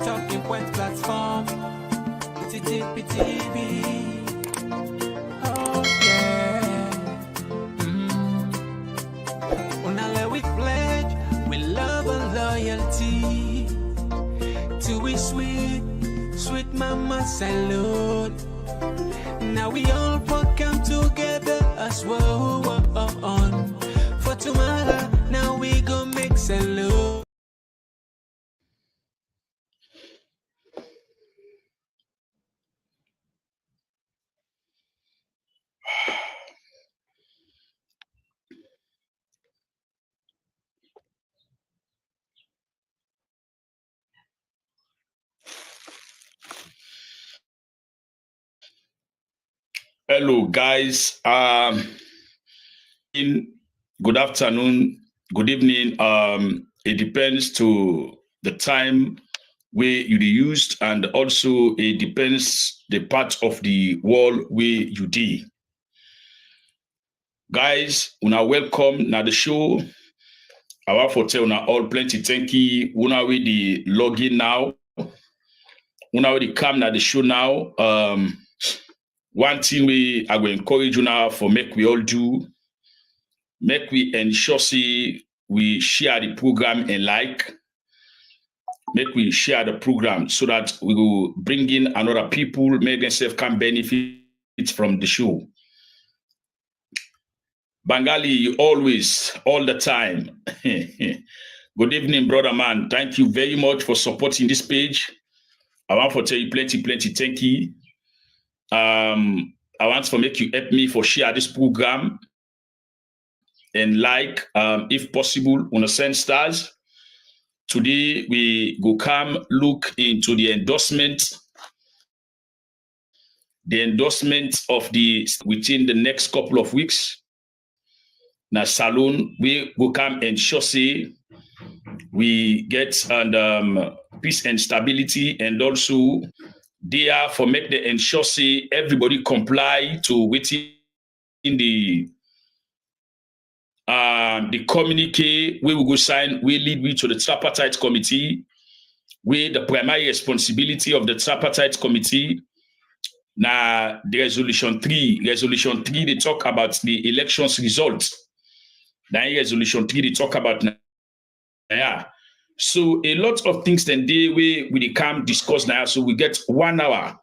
Talking Point platform. PTB. Oh yeah. Unale we pledge with love and loyalty to we sweet mama salute. Now we all come together as one for tomorrow. Now we go make salute. Hello, guys. Good afternoon, good evening. It depends to the time where you used, and also it depends the part of the world where you did. Guys, una welcome na the show. I want to tell una all plenty thank you. Una with the login now. Una with the come na the show now. One thing we I will encourage you now for make we all do, make we ensure see we share the program and like, make we share the program so that we will bring in another people, make themselves can benefit from the show. Bengali, always, all the time. Good evening, brother man. Thank you very much for supporting this page. I want to tell you plenty thank you. I want to make you help me for share this program and like, if possible, on a send stars. Today we go come look into the endorsement of the within the next couple of weeks. Now Salon we go come and show say we get and peace and stability, and also there for make the ensure say everybody comply to within the communique we will go sign, we lead we to the Tripartite committee, with the primary responsibility of the Tripartite committee. Now the resolution 3 they talk about the elections results. Now resolution 3 they talk about yeah. So a lot of things then they we come discuss now. So we get 1 hour.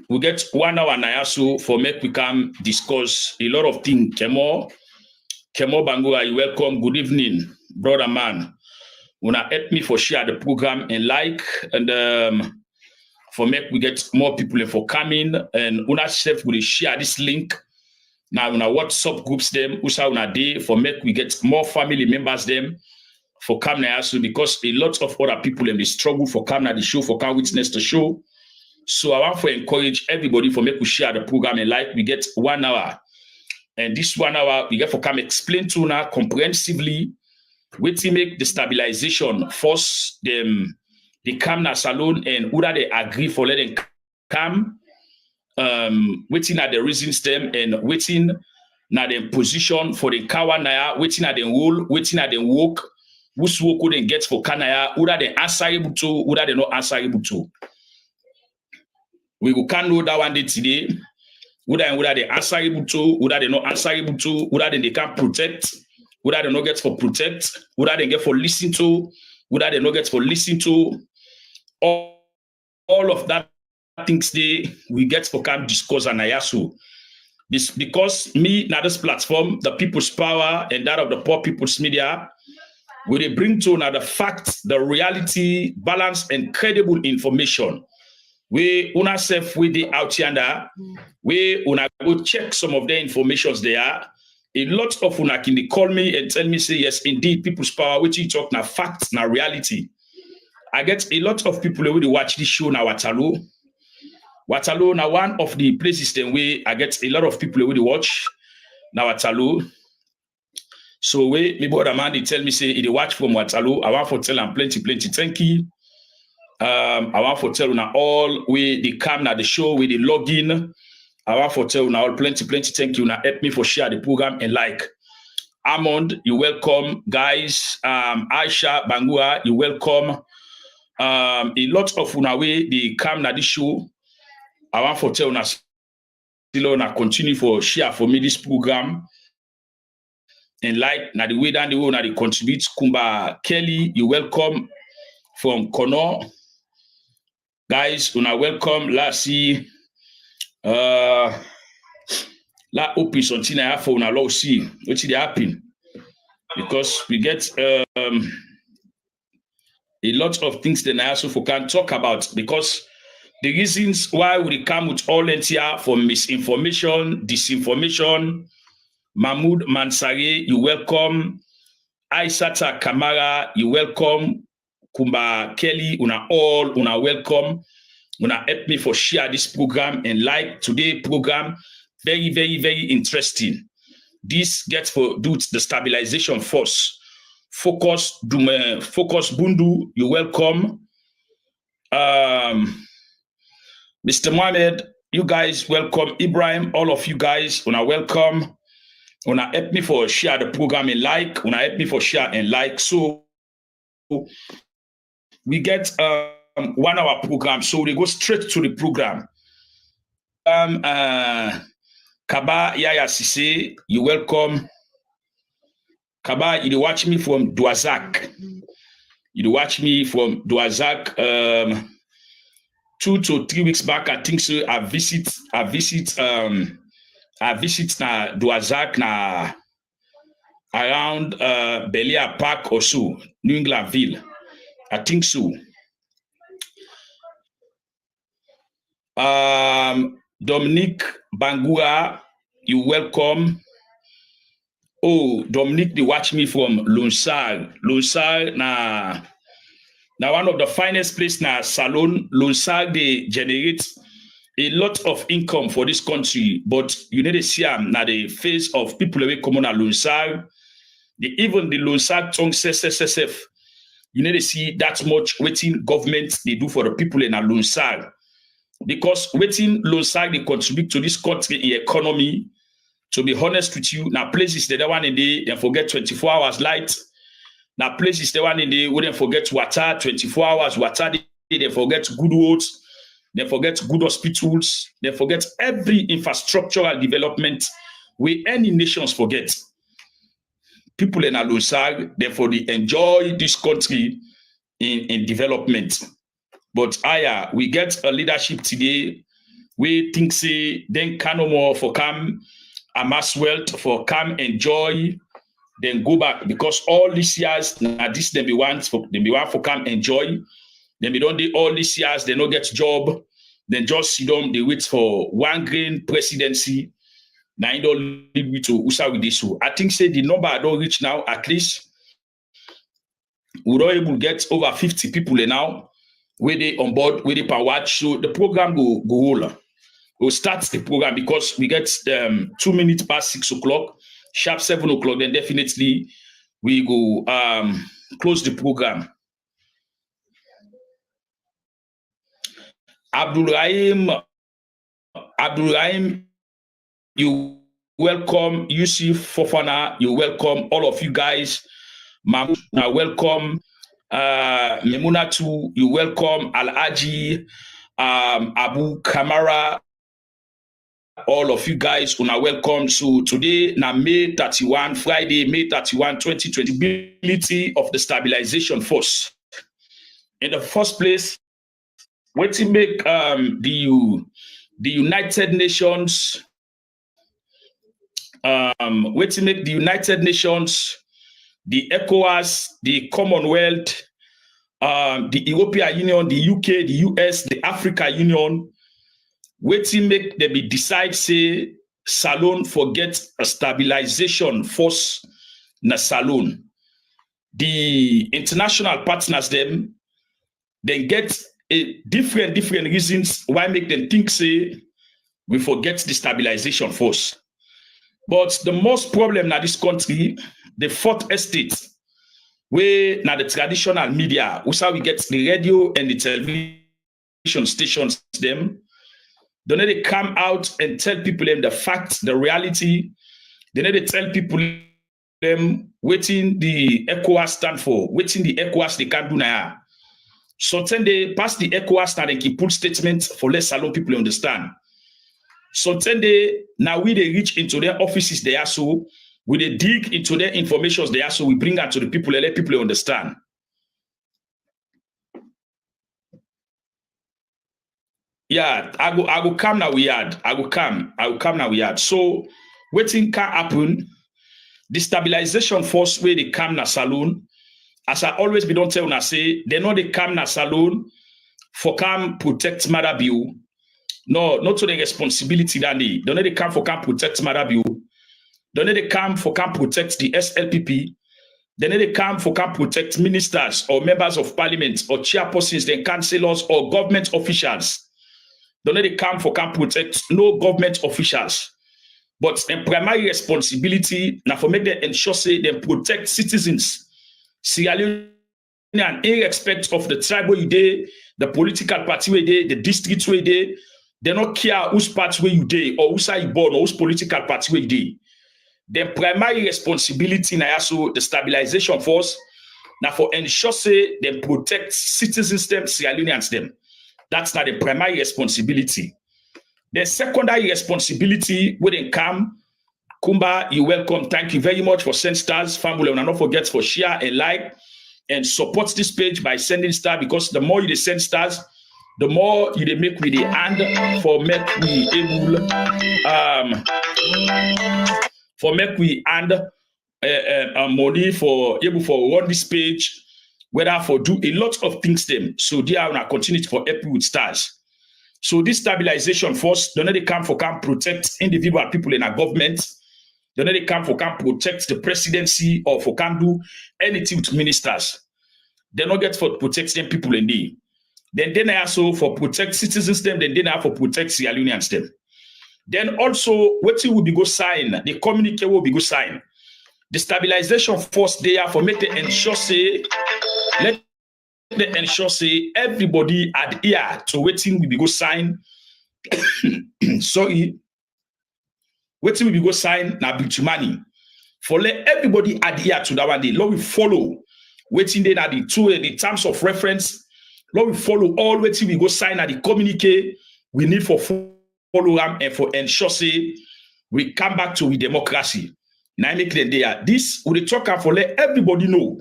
We get 1 hour now so for make we come discuss a lot of things. Kemo Bangura, you welcome. Good evening, brother man. Wanna help me for share the program and like, and for make we get more people and for coming, and una chef will share this link. Now una WhatsApp groups them, usa una day for make we get more family members them for come now so, because a lot of other people and they struggle for come now the show, for come witness the show. So I want to encourage everybody for make we share the program and like. We get 1 hour. And this 1 hour, we get for come explain to now comprehensively what to make the stabilization force them, they come now salon, and whether they agree for letting come, waiting at the reasons them, and waiting now the position for the kawanaya, waiting at the rule, waiting at the work, who's work couldn't get for kanaya, whether they answerable to, whether they not answerable to. We can know that one day today. Whether they answerable to, whether they not answerable to, whether they can protect, whether they not get for protect, whether they get for listen to, whether they not get for listen to, all of that things we get for can discuss and ayasu. This because me now this platform, the People's Power and that of the Poor People's Media, will they bring to now the facts, the reality, balance, and credible information. We una self with the out yonder, we una go check some of the informations there. A lot of una can they call me and tell me say yes, indeed, People's Power, which you talk now facts, now reality. I get a lot of people who watch this show now Waterloo. Waterloo now one of the places then where I get a lot of people who watch now Waterloo. So we me brother man they tell me say they watch from Waterloo. I want to tell them plenty thank you. I want to tell you now all we they come now the show with the login. I want to tell you now all plenty thank you now help me for share the program and like. Amond, you welcome guys. Aisha Bangua, you welcome. A lot of una way they come na this show. I want for tell una still on continue for share for me this program. And like na the way down the way na they contribute. Kumba Kelly, you welcome from Kono. Guys, una welcome. Let's see. La open something I have for una law see what did happen. Because we get a lot of things that I also can talk about, because the reasons why we come with all here for misinformation, disinformation. Mahmoud Mansari, you welcome. Aisata Kamara, you welcome. Kumba Kelly, una welcome. Una help me for share this program and like today program. Very, very, very interesting. This gets for do the stabilization force. Focus Bundu, you welcome. Mr. Mohammed, you guys welcome. Ibrahim, all of you guys, una welcome. Una help me for share the program and like. Una help me for share and like. So we get 1 hour program. So we go straight to the program. Kaba Yaya Sise, you welcome. Kaba, you watch me from Douazak. You watch me from Douazak. 2 to 3 weeks back, I think so. I visit na Douazak na around Belia Park or so, New England Ville. I think so. Dominique Bangura, you welcome. Oh, Dominique, they watch me from Lonsar. Lonsar na one of the finest place na Salon. Lonsar, they generate a lot of income for this country, but you need to see them na the face of people away common at Lonsar. Even the Lonsar tongue SSF, you need to see that much waiting government they do for the people in Lonsar. Because waiting Lonsar, they contribute to this country economy. To be honest with you, now places the one in the they forget 24 hours light. Now places the one in the wouldn't forget water, 24 hours water, they forget good roads, they forget good hospitals, they forget every infrastructural development where any nations forget. People in Alonsag, therefore they enjoy this country in development. But we get a leadership today, we think say then can no more for come amass wealth, for come enjoy, then go back, because all these years now this they be want for come enjoy. Then we don't do all these years, they don't get job, then just sit down, they wait for one green presidency. Now you don't lead me to Usa with this. I think say the number I don't reach now, at least we don't able to get over 50 people now where they on board, where they can watch. So the program go roll. We'll start the program because we get 2 minutes past 6 o'clock, sharp 7 o'clock, then definitely we go close the program. Abdul Rahim, you welcome. Yusuf Fofana, you welcome. All of you guys. Mahmoud, welcome. Memunatu, you welcome. Al-Aji, Abu Kamara, all of you guys are welcome. So today, now May 31, Friday, May 31, 2020, ability of the stabilization force. In the first place, what to make the United Nations, what to make the United Nations, the Ecowas, the Commonwealth, the European Union, the UK, the US, the Africa Union, waiting make them be decide say Salon forget a stabilization force na Salon. The international partners them then get a different reasons why make them think say we forget the stabilization force. But the most problem na this country, the fourth estate, where now the traditional media, also we get the radio and the television stations them. Don't need to come out and tell people them the facts, the reality. They need to tell people them waiting the Ecowas stand for, waiting the Ecowas they can do now. Sometimes they pass the Ecowas and they put statements for let Salon people understand. Sometimes they now we they reach into their offices there, so we they dig into their information there, so we bring that to the people and let people understand. Yeah, I go come now we had. I will come now we had. So waiting can happen. The stabilization force where they come na saloon. As I always be don't tell na say they know they come na saloon for come protect Marabiu. No, not to the responsibility that they don't they come for come protect Marabiu. Don't they come for come protect the SLPP. Then they come for come protect ministers or members of parliament or chairpersons, then councillors or government officials. Don't they come for come protect no government officials. But the primary responsibility now for make them ensure say they protect citizens. Sierra Leone, irrespective of the tribe where you dey, the political party where they, the district where they don't care whose party where you dey or whose side you born or whose political party where you dey. The primary responsibility now also the stabilization force now for ensure say they protect citizens them, Sierra Leoneans them. That's not the primary responsibility. The secondary responsibility when they come, Kumba, you're welcome. Thank you very much for sending stars. Family, and don't forget for share and like and support this page by sending stars, because the more you send stars, the more you make with the hand for make we able money for able for run this page, whether for do a lot of things them. So they are gonna continue for help with stars. So this stabilization force, don't they come for can protect individual people in our government. Don't they come for can protect the presidency or for can do anything with ministers. They not get for protect them people in the. Then they also for protect citizens them. Then they for protect Sierra Leoneans them. Then also what will be go sign the communique will be go sign. The stabilization force there for make the ensure say let the ensure say everybody adhere to waiting we be go sign. Sorry, waiting we be go sign na bitumani. For let everybody adhere to that one day. Lord we follow waiting then at the terms of reference. Lord we follow all waiting we go sign at the communique we need for follow them and for ensure say we come back to the democracy. Now make them there. This we talk for let everybody know.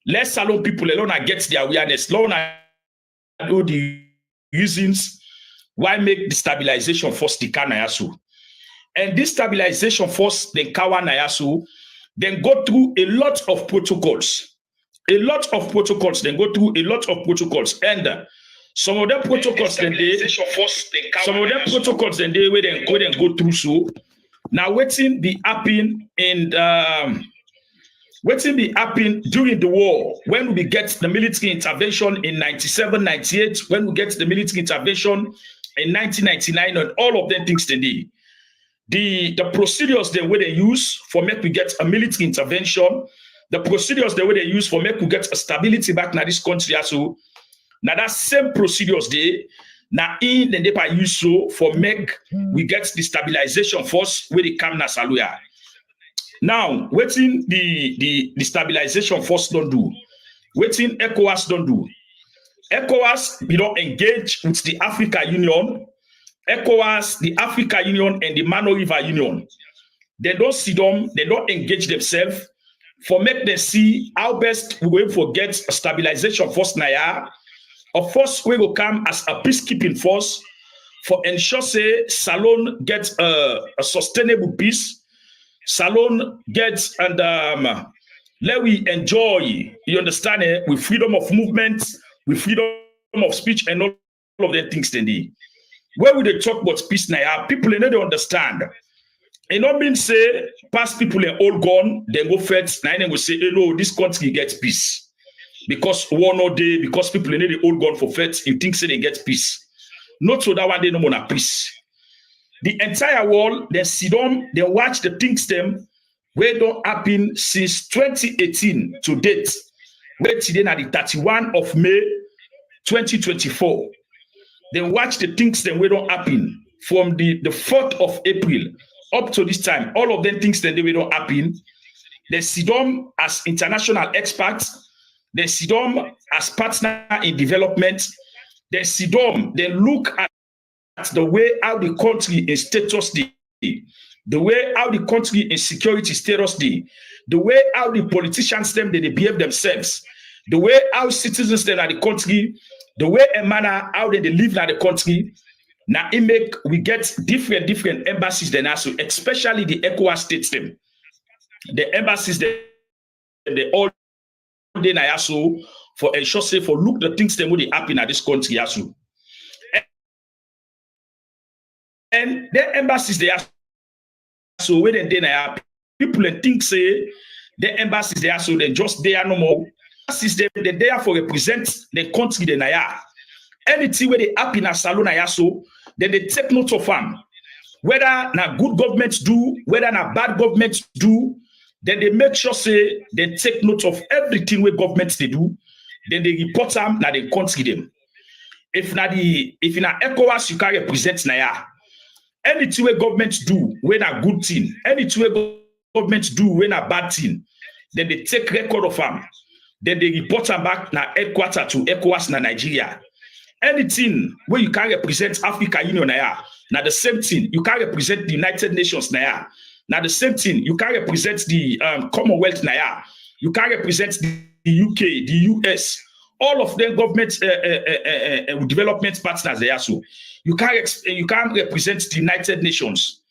Let Salon people alone get the awareness. Alone know the reasons why make the stabilization force the Nayasu. And this stabilization force the Kawa Nayasu, then go through a lot of protocols. A lot of protocols. Then go through a lot of protocols. And some of them protocols then they where then go through so. Now waiting be happen in waiting be happen during the war when we get the military intervention in 97, 98, when we get the military intervention in 1999, and all of them things they did. The procedures they were they use for make we get a military intervention, the procedures they were they use for make we get a stability back in this country also. Now that same procedures they now in the NEPA use so for make we get the stabilization force where they come na Saluya. Now, waiting the stabilization force don't do. Waiting Ecowas don't do. Ecowas, we don't engage with the Africa Union. Ecowas, the Africa Union, and the Mano River Union. They don't see them, they don't engage themselves for make them see how best we will forget a stabilization force Naya. Of course, we will come as a peacekeeping force for ensure say Salon gets a sustainable peace. Salon gets and let we enjoy, you understand it, with freedom of movement, with freedom of speech, and all of the things they need. Where would they talk about peace now? People they don't understand. It not mean say past people are all gone, then go first, now they will say, hey, no, this country gets peace. Because one or day, because people are all gone for first, you think say they get peace. Not so that one day no more peace. The entire world, they sit down, they watch the things them where don't happen since 2018 to date. Where today at the 31 of May 2024. They watch the things them where don't happen from the 4th of April up to this time. All of them things that they don't happen. They sit down as international experts. They Sidom as partner in development. They Sidom, they look at the way how the country in status the way how the country in security status the way how the politicians them they behave themselves, the way how citizens them at the country, the way and manner how they live in the country. Now it make we get different embassies then also, especially the Ecowas states them. The embassies they all day now also for ensure say for look the things them they happen in this country also. And the embassies they are so when they now people think say the embassies they are so they just they are no more. Embassies they there for represent the country they are. Anything where they happen in a salon so then they take note of them. Whether na good governments do, whether na bad governments do, then they make sure say they take note of everything where governments they do, then they report them na they country them. If in a Ecowas you can represent na anything where governments do when a good thing, anything where governments do when a bad thing, then they take record of them. Then they report them back na headquarters to Ecowas na Nigeria. Anything where you can represent Africa Union now the same thing you can represent the United Nations now the same thing you can represent the Commonwealth now you can represent the UK, the US, all of them government development partners there. So you can represent the United Nations.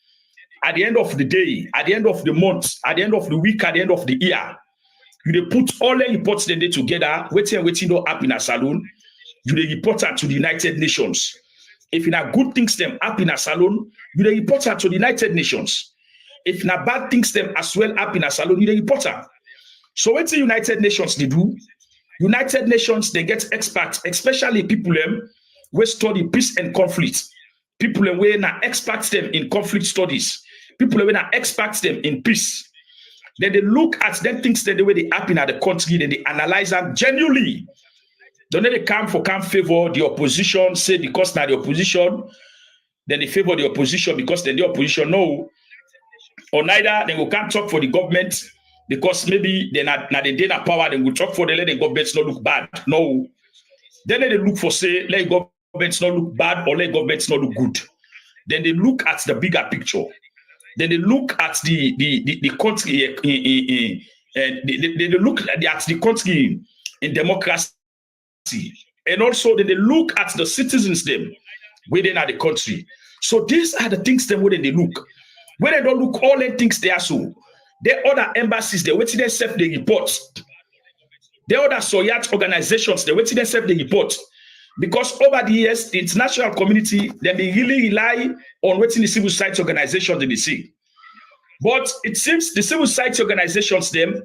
At the end of the day, at the end of the month, at the end of the week, at the end of the year, you put all the reports they together, waiting don't happen in a salon. You report that to the United Nations. If in a good things them happen in a salon, you report that to the United Nations. If in a bad things them as well happen in a salon, you report that. So what the United Nations they do? United Nations they get experts, especially people who study peace and conflict. People who are experts them in conflict studies. People who are experts them in peace. Then they look at them things that the way they happen at the country, then they analyze them genuinely. Don't they come favor the opposition, say because now the opposition, then they favor the opposition because then the opposition no. Or neither they will come talk for the government because maybe they're not they power, they will talk for the let the government not look bad. No. Then they look for say let governments not look bad or let governments not look good. Then they look at the bigger picture. Then they look at the country they look at the country in democracy. And also then they look at the citizens them within the country. So these are the things them where they look. When they don't look all the things they are so. The other embassies they wait till they self the report. The other Soviet organizations they wait till they self the report. Because over the years, the international community then they really rely on waiting the civil society organizations they see. But it seems the civil society organizations them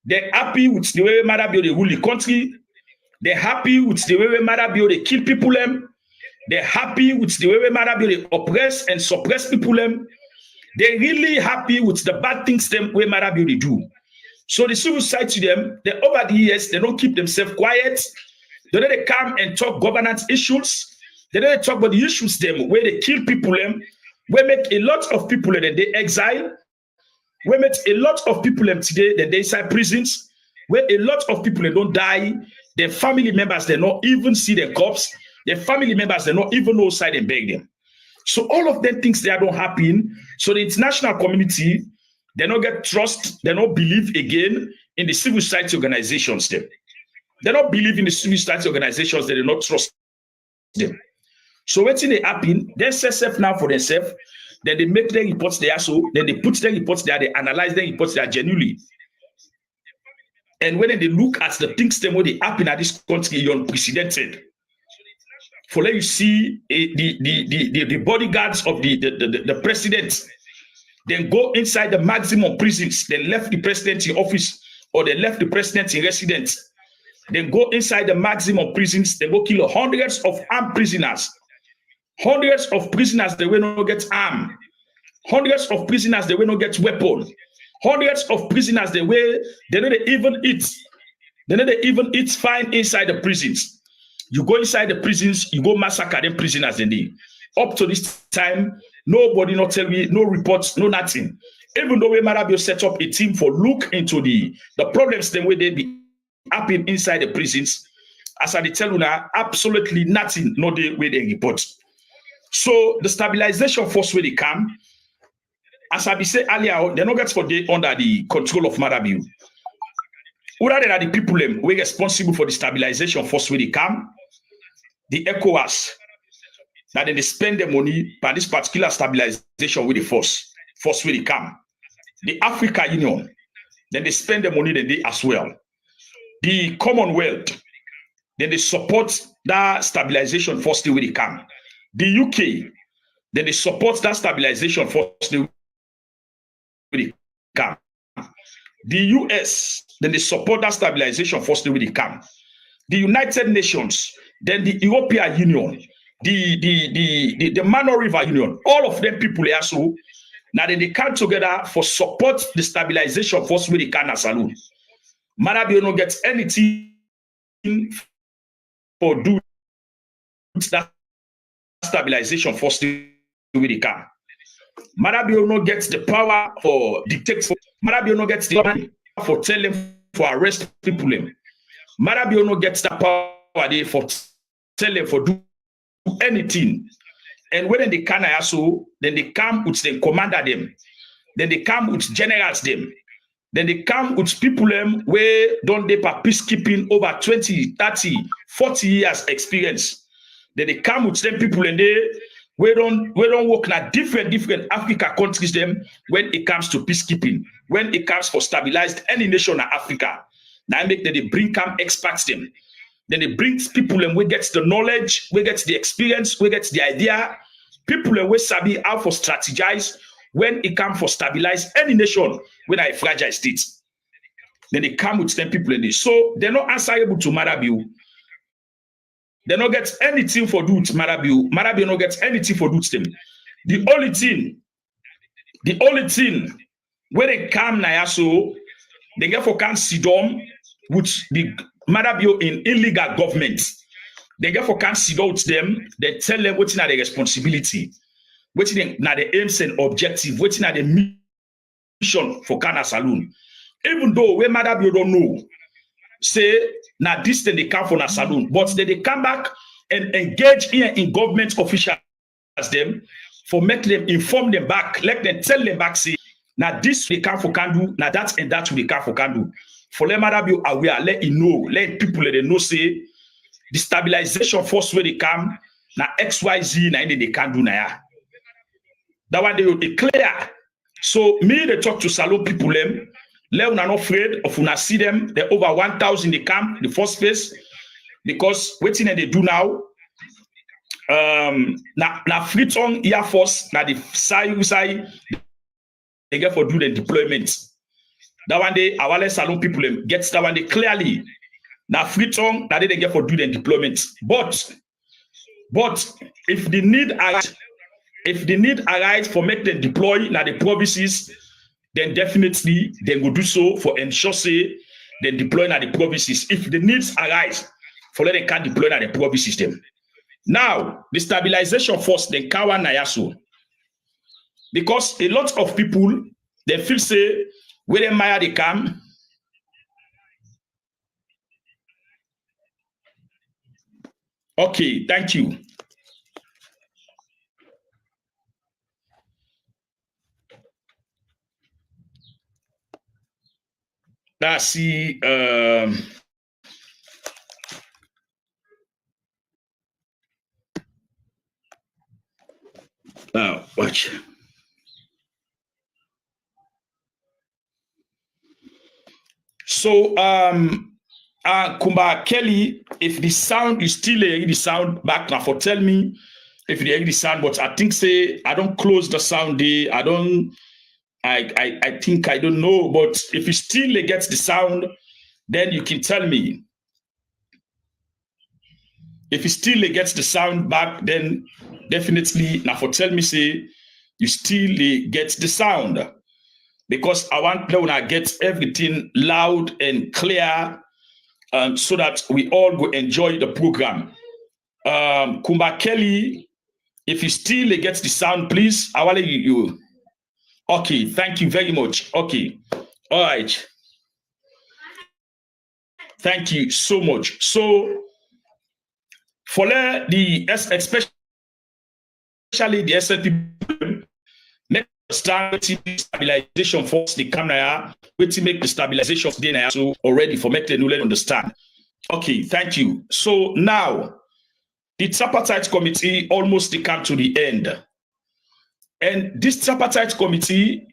they're happy with the way Marabio they rule the country. They're happy with the way Marabio they kill people them. They're happy with the way Marabio they oppress and suppress people them. They're really happy with the bad things them way Marabio they do. So the civil society them, they over the years they don't keep themselves quiet. They come and talk governance issues. They don't talk about the issues them where they kill people them. We make a lot of people that they exile. We make a lot of people them today that they inside prisons. Where a lot of people they don't die. Their family members they not even see their corpse. Their family members they not even know outside and beg them. So all of them things that don't happen. So the international community they don't get trust. They don't believe again in the civil society organizations them. They don't believe in the civil society organizations. They do not trust them. So when they happen, they say self now for themselves. Then they make their reports there. So then they put their reports there. They analyze their reports there genuinely. And when they look at the things that they happen at this country, you're unprecedented. For let you see the bodyguards of the president, then go inside the maximum prisons. They left the president in office or they left the president in residence. Then go inside the maximum prisons. They go kill hundreds of armed prisoners. Hundreds of prisoners, they will not get armed. Hundreds of prisoners, they will not get weapons. Hundreds of prisoners, they don't even eat. They don't even eat fine inside the prisons. You go inside the prisons, you go massacre them prisoners in there. Up to this time, nobody not tell me, no reports, no nothing. Even though we Marabio set up a team for look into the problems the way they happen inside the prisons. As I tell you now, absolutely nothing, no day where they report. So the stabilization force where they come, as I be say earlier, they not get for day under the control of Marabiu. Other than the people who are responsible for the stabilization force where they come, the Ecowas, that then they spend the money by this particular stabilization with the force where they come. The Africa Union, then they spend the money then they as well. The Commonwealth, then they support that stabilization force where they come. The UK, then they support that stabilization force where they come. The US, then they support that stabilization force where they come. The United Nations, then the European Union, the Mano River Union, all of them people are so now they come together for support the stabilization force where they can as alone. Marabio no gets anything for do that stabilization force where they can. Marabio no gets the power for dictate. Marabio no gets the money for tell them for arrest people. Marabio no gets the power there for tell them for do anything. And when they can also, then they come with the commander them. Then they come with generals them. Then they come with people them where don't they for peacekeeping over 20, 30, 40 years experience. Then they come with them people and they we don't work in different Africa countries them when it comes to peacekeeping, when it comes for stabilized any nation in Africa. Now make that they bring come experts them. Then they bring people and we get the knowledge, we get the experience, we get the idea. People and we sabi how for strategize when it comes for stabilize any nation when I fragile states. Then they come with 10 people in this. So they're not answerable to Marabiu. They don't get anything for do to Marabiu. Marabiu don't get anything for do to them. The only thing when they come now, so they get for can sit down with the Marabiu in illegal government. They get for can sit down with them. They tell them what's not the responsibility, what's not the aims and objective, what's not the mission for Kana Saloon. Even though when Marabiu don't know, say now this thing they come for a saloon, but then they come back and engage in government officials them for make them inform them back, let them tell them back, say now this they come for can do, now that and that they come for can do. For let matter be aware, let you know, let people let them know say the stabilization force where they come now XYZ now they can do now. That one they clear. So me they talk to saloon people them. Let una not afraid of una see them. They're over 1,000 they come the first phase because waiting they do now. Na Freeton Air Force na the side they get for do the deployment. That one day our salon people gets that one day clearly. Na Freeton that they get for do the deployment. But if the need arise for make them deploy na the provinces. Then definitely they will do so for ensure say they deploy at the provinces. If the needs arise, for let them can deploy at the provinces them. Now, the stabilization force, then Kawa Nayaso. Because a lot of people, they feel say, where they Maya they come. Okay, thank you. That's the now watch. So Kumba Kelly, if the sound is still the sound back now for tell me if you hear the sound, but I think say I don't close the sound day. I think I don't know, but if you still gets the sound, then you can tell me. If you still gets the sound back, then definitely now for tell me say you still get the sound. Because I want to get everything loud and clear so that we all will enjoy the program. Kumba Kelly, if you still get the sound, please, I want you. Okay, thank you very much. Okay, all right. Thank you so much. So, for especially the SLP, make understand stabilization force the camera, waiting make the stabilization DNA so already for make the new understand. Okay, thank you. So now the tripartite committee almost come to the end. And this tripartite committee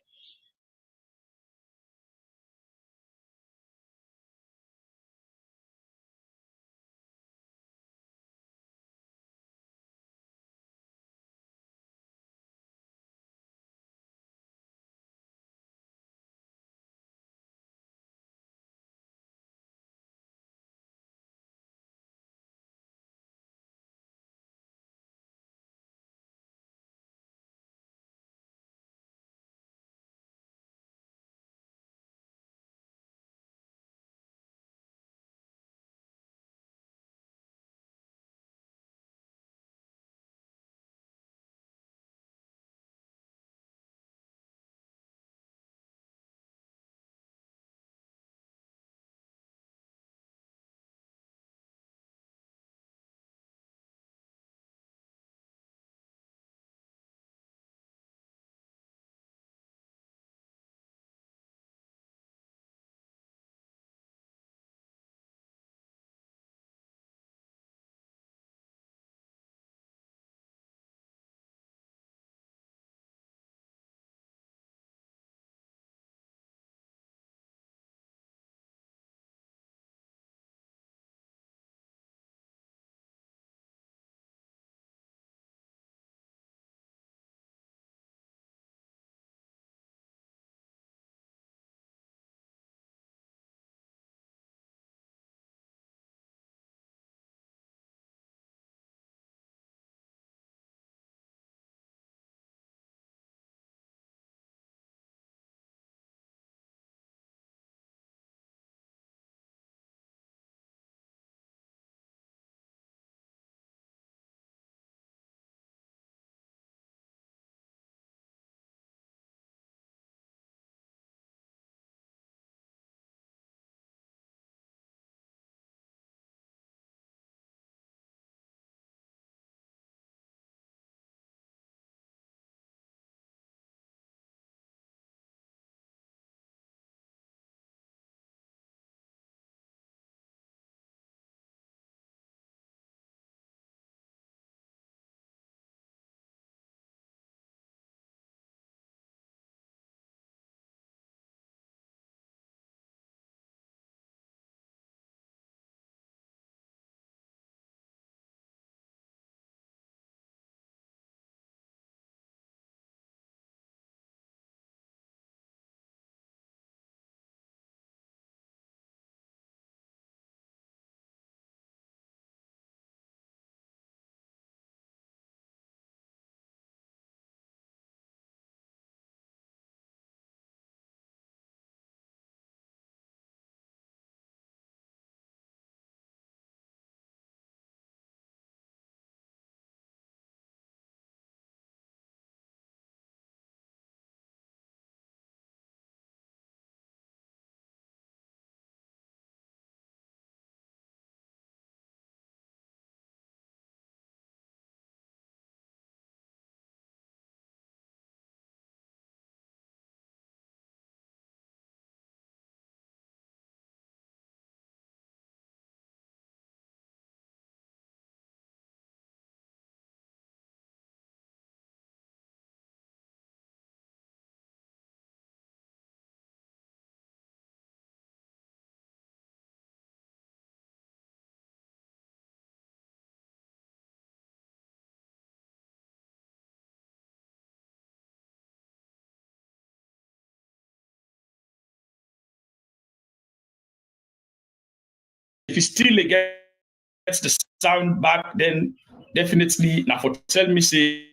if you still gets the sound back, then definitely now for tell me say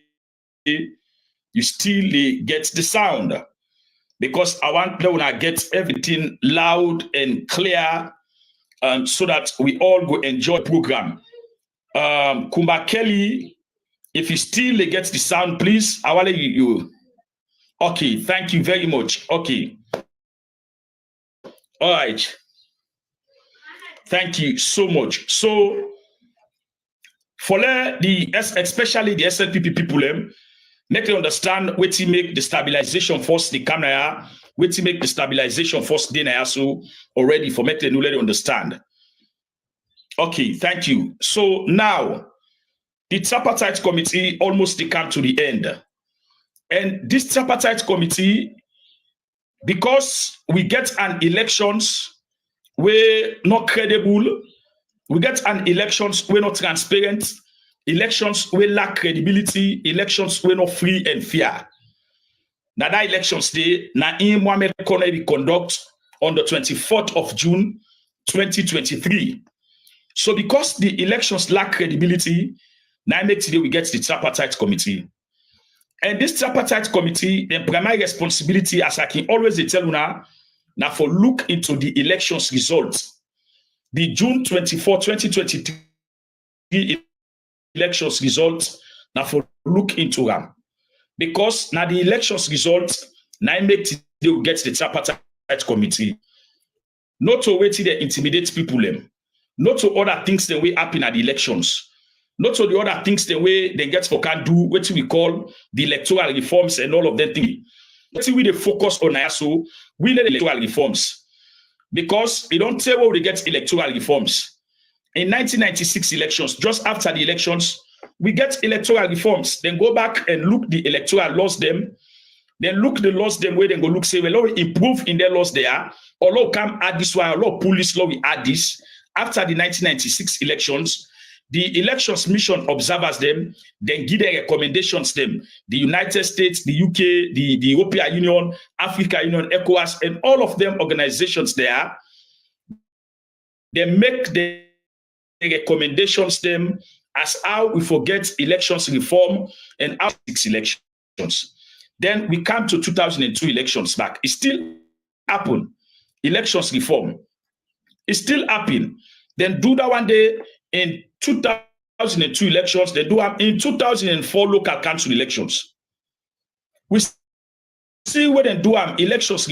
you still get the sound because I want to get everything loud and clear so that we all go enjoy the program. Kumba Kelly, if you still get the sound, please, I want you. Okay, thank you very much. Okay. All right. Thank you so much. So, for especially the SLPP people, make them understand where to make the stabilization force the camera, where to make the stabilization force the so already for make them understand. Okay, thank you. So now, the Tripartite Committee almost come to the end. And this Tripartite Committee, because we get an elections where not credible, we get an elections where not transparent, elections where lack credibility, elections where not free and fair. Now that elections day, na in Mohamed Konei conduct on the 24th of June, 2023. So because the elections lack credibility, now next day we get the Tripartite Committee. And this Tripartite Committee, the primary responsibility, as I can always tell you now for look into the elections results. The June 24, 2023 elections results, now for look into them. Because now the elections results, now make they will get the Tripartite Committee. Not to wait till they intimidate people, not to other things that will happen at the elections. Not to the other things the way they get for can do what we call the electoral reforms and all of that thing. What we they focus on so we need electoral reforms. Because we don't tell where we get electoral reforms. In 1996 elections, just after the elections, we get electoral reforms. Then go back and look the electoral laws them. Then look the laws them where they go look say, well, we improve in their laws there. Or law come add this one, or law police law we add this. After the 1996 elections, the elections mission observers them, then give their recommendations them. The United States, the UK, the European Union, Africa Union, Ecowas, and all of them organizations there, they make the recommendations them as how we forget elections reform and how 6 elections. Then we come to 2002 elections back. It still happen. Elections reform. It still happen. Then do that one day in 2002 elections, they do have in 2004 local council elections. We see where they do have elections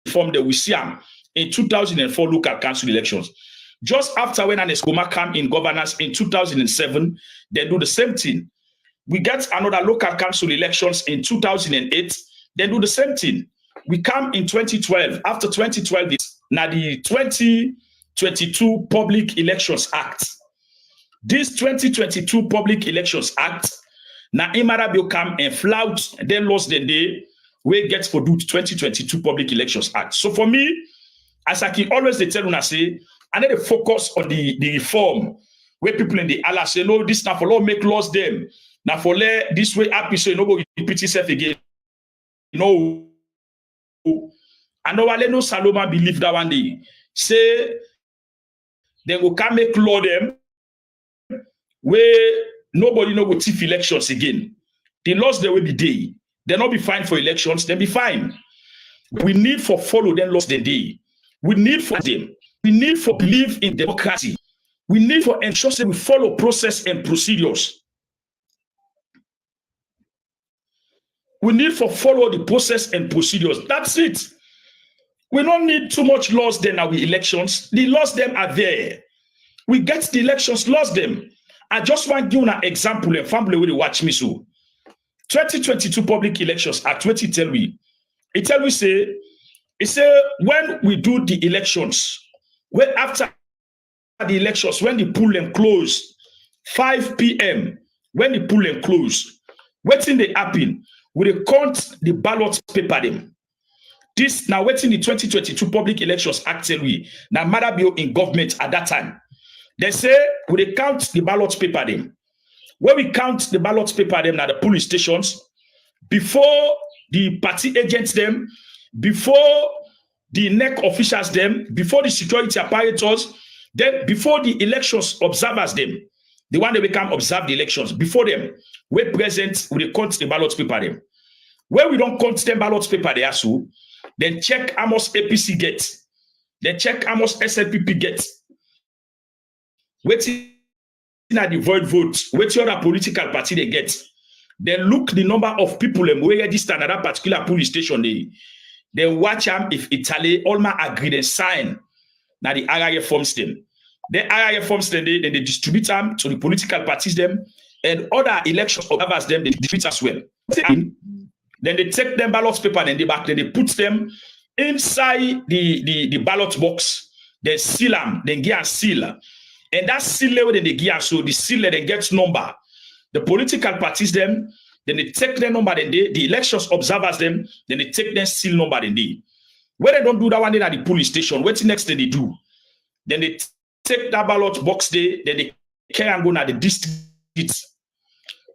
reform that we see them in 2004 local council elections. Just after when an Escoma came in governance in 2007, they do the same thing. We get another local council elections in 2008, they do the same thing. We come in 2012. After 2012, now the 2022 Public Elections Act. This 2022 Public Elections Act, now Imarabio come and flout, then lost the day, we get for do 2022 Public Elections Act. So for me, as I can always tell you, I say, I need to focus on the reform, where people in the Allah say, no, this now for law make laws them. Now for let this way happy, so you know, go repeat yourself again. You know, I know I no Saloma believe that one day. Say, they will come make law them where nobody no go thief elections again. The laws they will be day. They not be fine for elections, they be fine. We need for follow them laws the day. We need for them. We need for believe in democracy. We need for ensure that we follow process and procedures. We need for follow the process and procedures. That's it. We don't need too much laws then our elections. The laws them are there. We get the elections, lost them. I just want to give you an example and family will watch me so. 2022 public elections at 20 me. It tell we say, when we do the elections, when after the elections, when the poll and close, 5 p.m., when the poll and close, what's in the happen? We count the ballot paper them. This now waiting the 2022 public elections actually now matter be in government at that time. They say we count the ballot paper them. When we count the ballot paper them at the polling stations, before the party agents them, before the NEC officials them, before the security apparatus, then before the elections observers them, the one that become observe the elections, before them, we present, we count the ballot paper them. When we don't count the ballot paper there, so then check how much APC gets, then check how much SLPP gets. Waiting at the void votes, waiting other political party they get. Then look the number of people who register at that particular police station. Then watch them if Italy all my agree and sign. now the RRF forms them. The RRF forms them, then they distribute them to the political parties them, and other election observers them, they distribute as well. Then they take them ballot paper, then they put them inside the ballot box. They seal them, then get a seal. And that seal level then they give, so the seal then gets number. The political parties them, then they take their number, then the elections observers them, then they take their seal number, then they. When they don't do that one day at the police station, what's the next thing they do? Then they take that ballot box there, then they carry and go to the district.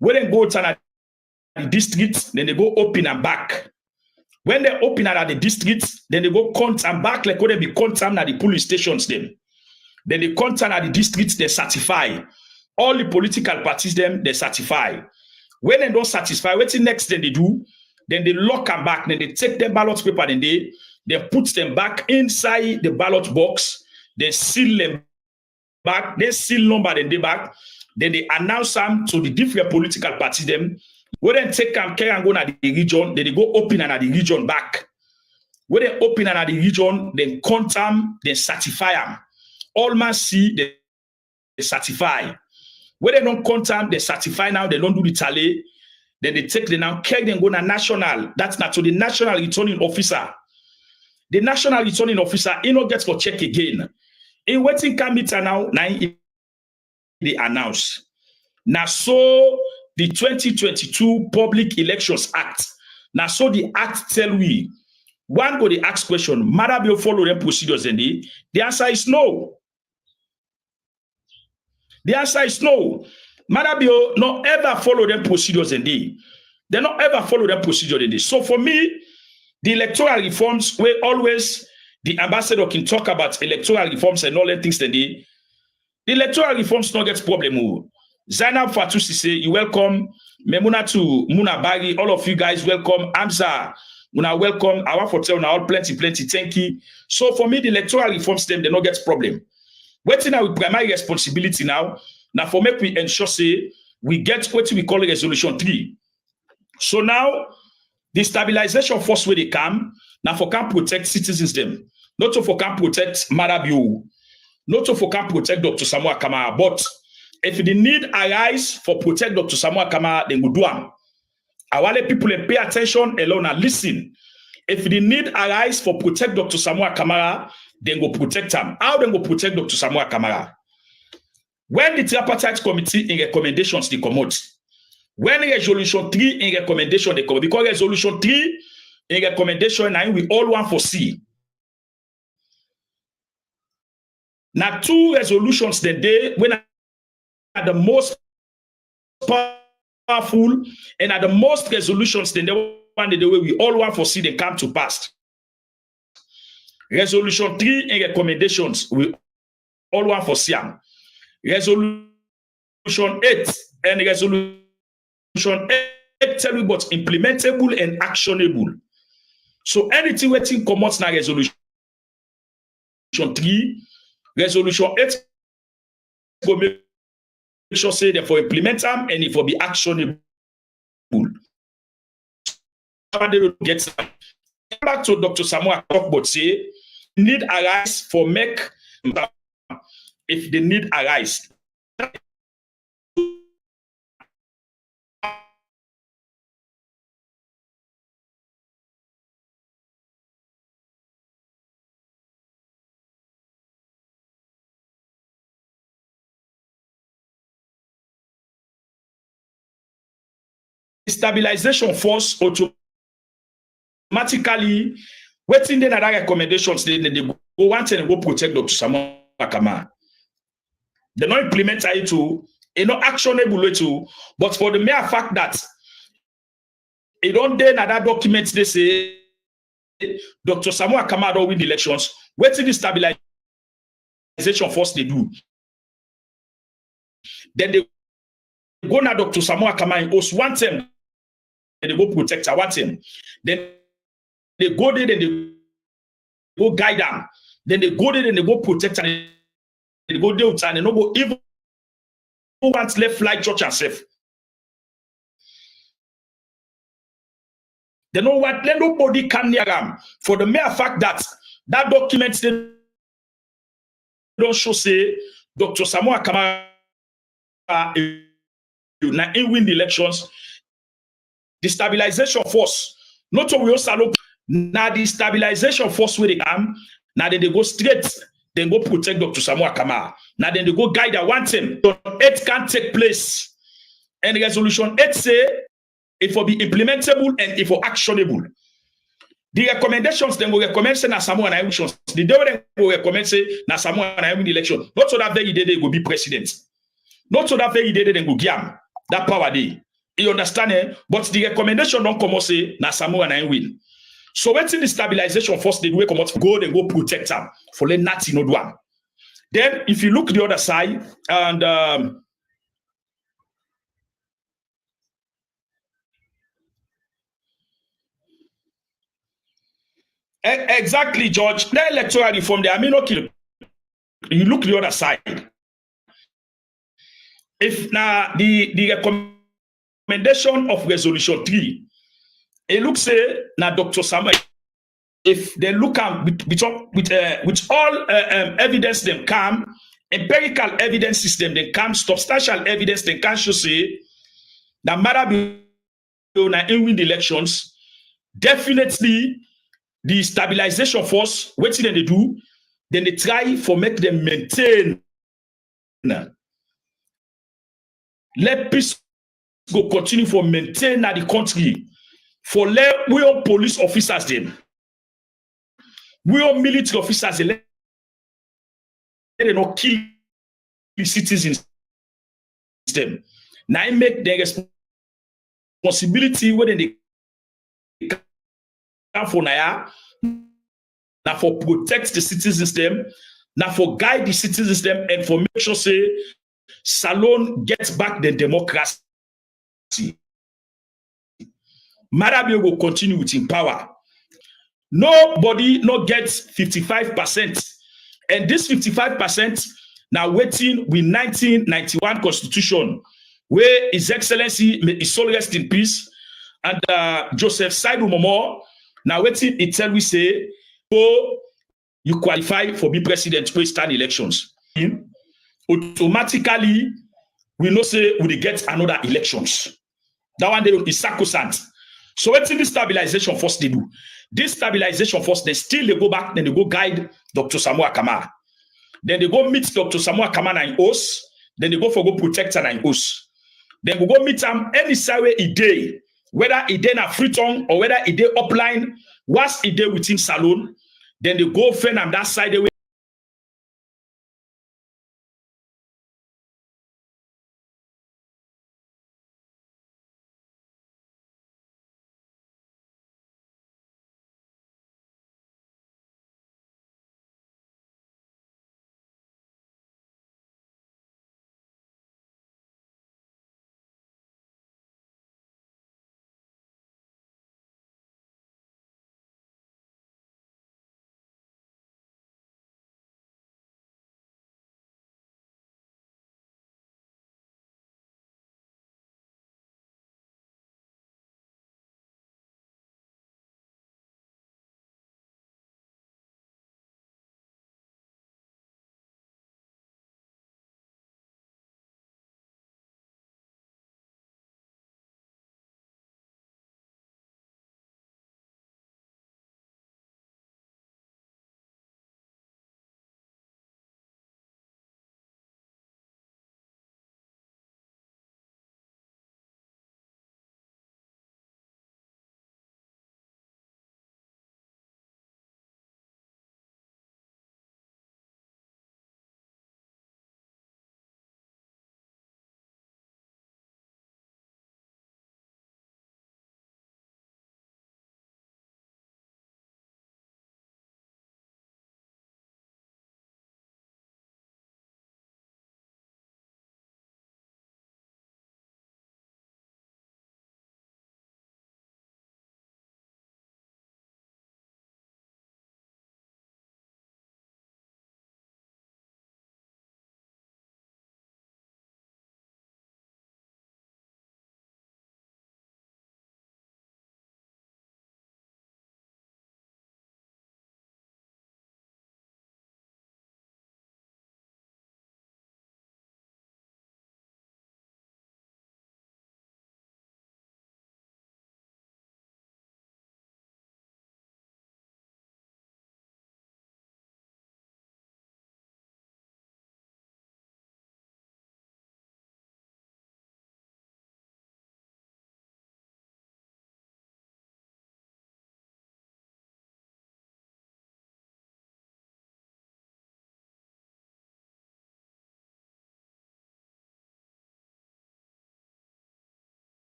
When they go to the district, then they go open and back. When they open at the district, then they go count and back like when they be count at the police stations them. Then they count at the district, they certify. All the political parties them, they certify. When they don't satisfy, what's the next thing they do? Then they lock them back, then they take their ballot paper, then they put them back inside the ballot box, they seal them back, they seal number, then they back, then they announce them to the different political parties them. When they take them, carry and go to the region, then they go open and at the region back. When they open and at the region, then count them, then certify them. All man see, they certify. When they don't count them, they certify now, they don't do the tally. Then they take them now, carry them, go to national. That's not to the national returning officer. The national returning officer, he not gets for check again. In waiting committee now, they announce. Now, so the 2022 Public Elections Act. Now, so the act tell we, one go the ask question, matter will follow them procedures and the answer is no. The answer is no. Madabio not ever follow them procedures and they not ever follow them procedure in this. So for me, the electoral reforms where always the ambassador can talk about electoral reforms and all that things and the electoral reforms not get problem. Zainab Fatusi say you welcome. Memuna to Muna Bagi, all of you guys welcome. Amza, Muna welcome. Our hotel now all plenty. Thank you. So for me, the electoral reforms them they not get problem. Waiting now with primary responsibility now for make we ensure say we get what we call resolution 3. So now the stabilization force where they come now for can protect citizens them, not to for can protect Marabio, not to for can protect Dr. Samuel Kamara, but if the need arise for protect Dr. Samuel Kamara, then go do them. I want people to pay attention alone and listen. If the need arise for protect Dr. Samuel Kamara, then go protect him. How then go protect Dr. Samuel Kamara? When the Tripartite Committee in recommendations they come out, when resolution 3 in recommendation they come, because resolution 3 in recommendation now we all want for see. Now 2 resolutions the day when are the most powerful and are the most resolutions then the one the way we all want for see they come to pass. Resolution 3 in recommendations we all want for see them. Resolution 8 and resolution 8 tell you about implementable and actionable. So anything waiting come out now resolution 3, resolution 8 go make sure say they for implement them and it for be actionable. Get back to Dr. Samuel talk about say need arise for make if the need arise. Stabilization force automatically waiting then other recommendations they go want and go protect Dr. Samuel Kamara. They not implement it to not actionable way to, but for the mere fact that it don't then other documents they say Dr. Samuel Kamara don't win the elections, waiting the stabilization force they do. Then they go now Dr. Samuel Kamara in host one term, and they go protect her one term. Then they go there, then they go guide them. Then they go there, then they go protect her. They go there and they no go even once left like church and safe. They know what? Let nobody come near them for the mere fact that that document don't show say Dr. Samoa Kamara na win the elections. The stabilization force, not so we also look now the stabilization force where they come, now then they go straight, then go protect Dr. Samoa Kamara. Now then they go guide that one team. 8 can't take place. And resolution 8 say it will be implementable and it will actionable. The recommendations then will recommend say na Samoa na elections. The day they will recommend say na Samoa na win the election. Not so that very day they will be president. Not so that very day they go give that power day. You understand? Eh? But the recommendation don't come out say na Samoa na win. So waiting the stabilization first, they do come out go and go protect them for let nothing no do am. Then if you look the other side and exactly, George, the electoral reform there, I mean, okay, you look the other side. If now the recommendation of resolution 3, it looks say now Dr. Samuel, if they look at with all evidence them come, empirical evidence system they come, substantial evidence they can show say that matter be in win the elections, definitely the stabilization force, what did they do? Then they try for make them maintain. Let peace go continue for maintain the country. For let we all police officers them. We all military officers let them not kill the citizens them. Now make their responsibility when they come for now for protect the citizens them, now for guide the citizens them, and for make sure say Salone gets back the democracy. Marabio will continue with in power. Nobody no gets 55%. And this 55% now waiting with 1991 constitution, where His Excellency, may his soul rest in peace, and Joseph Saidu Momo, now waiting it tell we say, oh, you qualify for be president for stand elections. Automatically, we know say we get another elections. That one day is sacrosanct. So what's in this stabilization force they do? This stabilization force, they still they go back, then they go guide Dr. Samoa Kamara. Then they go meet Dr. Samoa Kamara in Os. Then they go for go protect her in Os. Then we go meet him any side a day, whether a day na Freetown or whether a day upline, was a day within Salone. Then they go fend on that side away.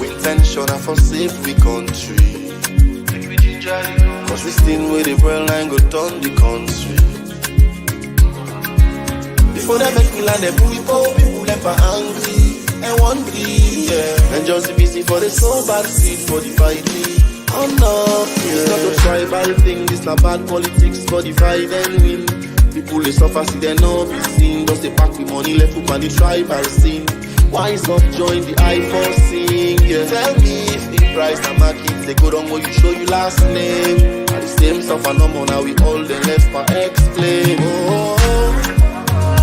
We intention for safe we country. Cause this thing with the brain line go down the country. Before they make me land, they put people never angry and one be, yeah. And just be busy for the soul bad seed for the fighting. Oh no, yeah. It's not a tribal thing, this not bad politics for the fight and win. People they suffer, see they no be seen. Just they pack with money left up on the tribal scene. Wise up, join the I for sing, yeah. Tell me if the price and market they go down where you show you last name. And the same stuff and no more now we all the left for explain. Oh,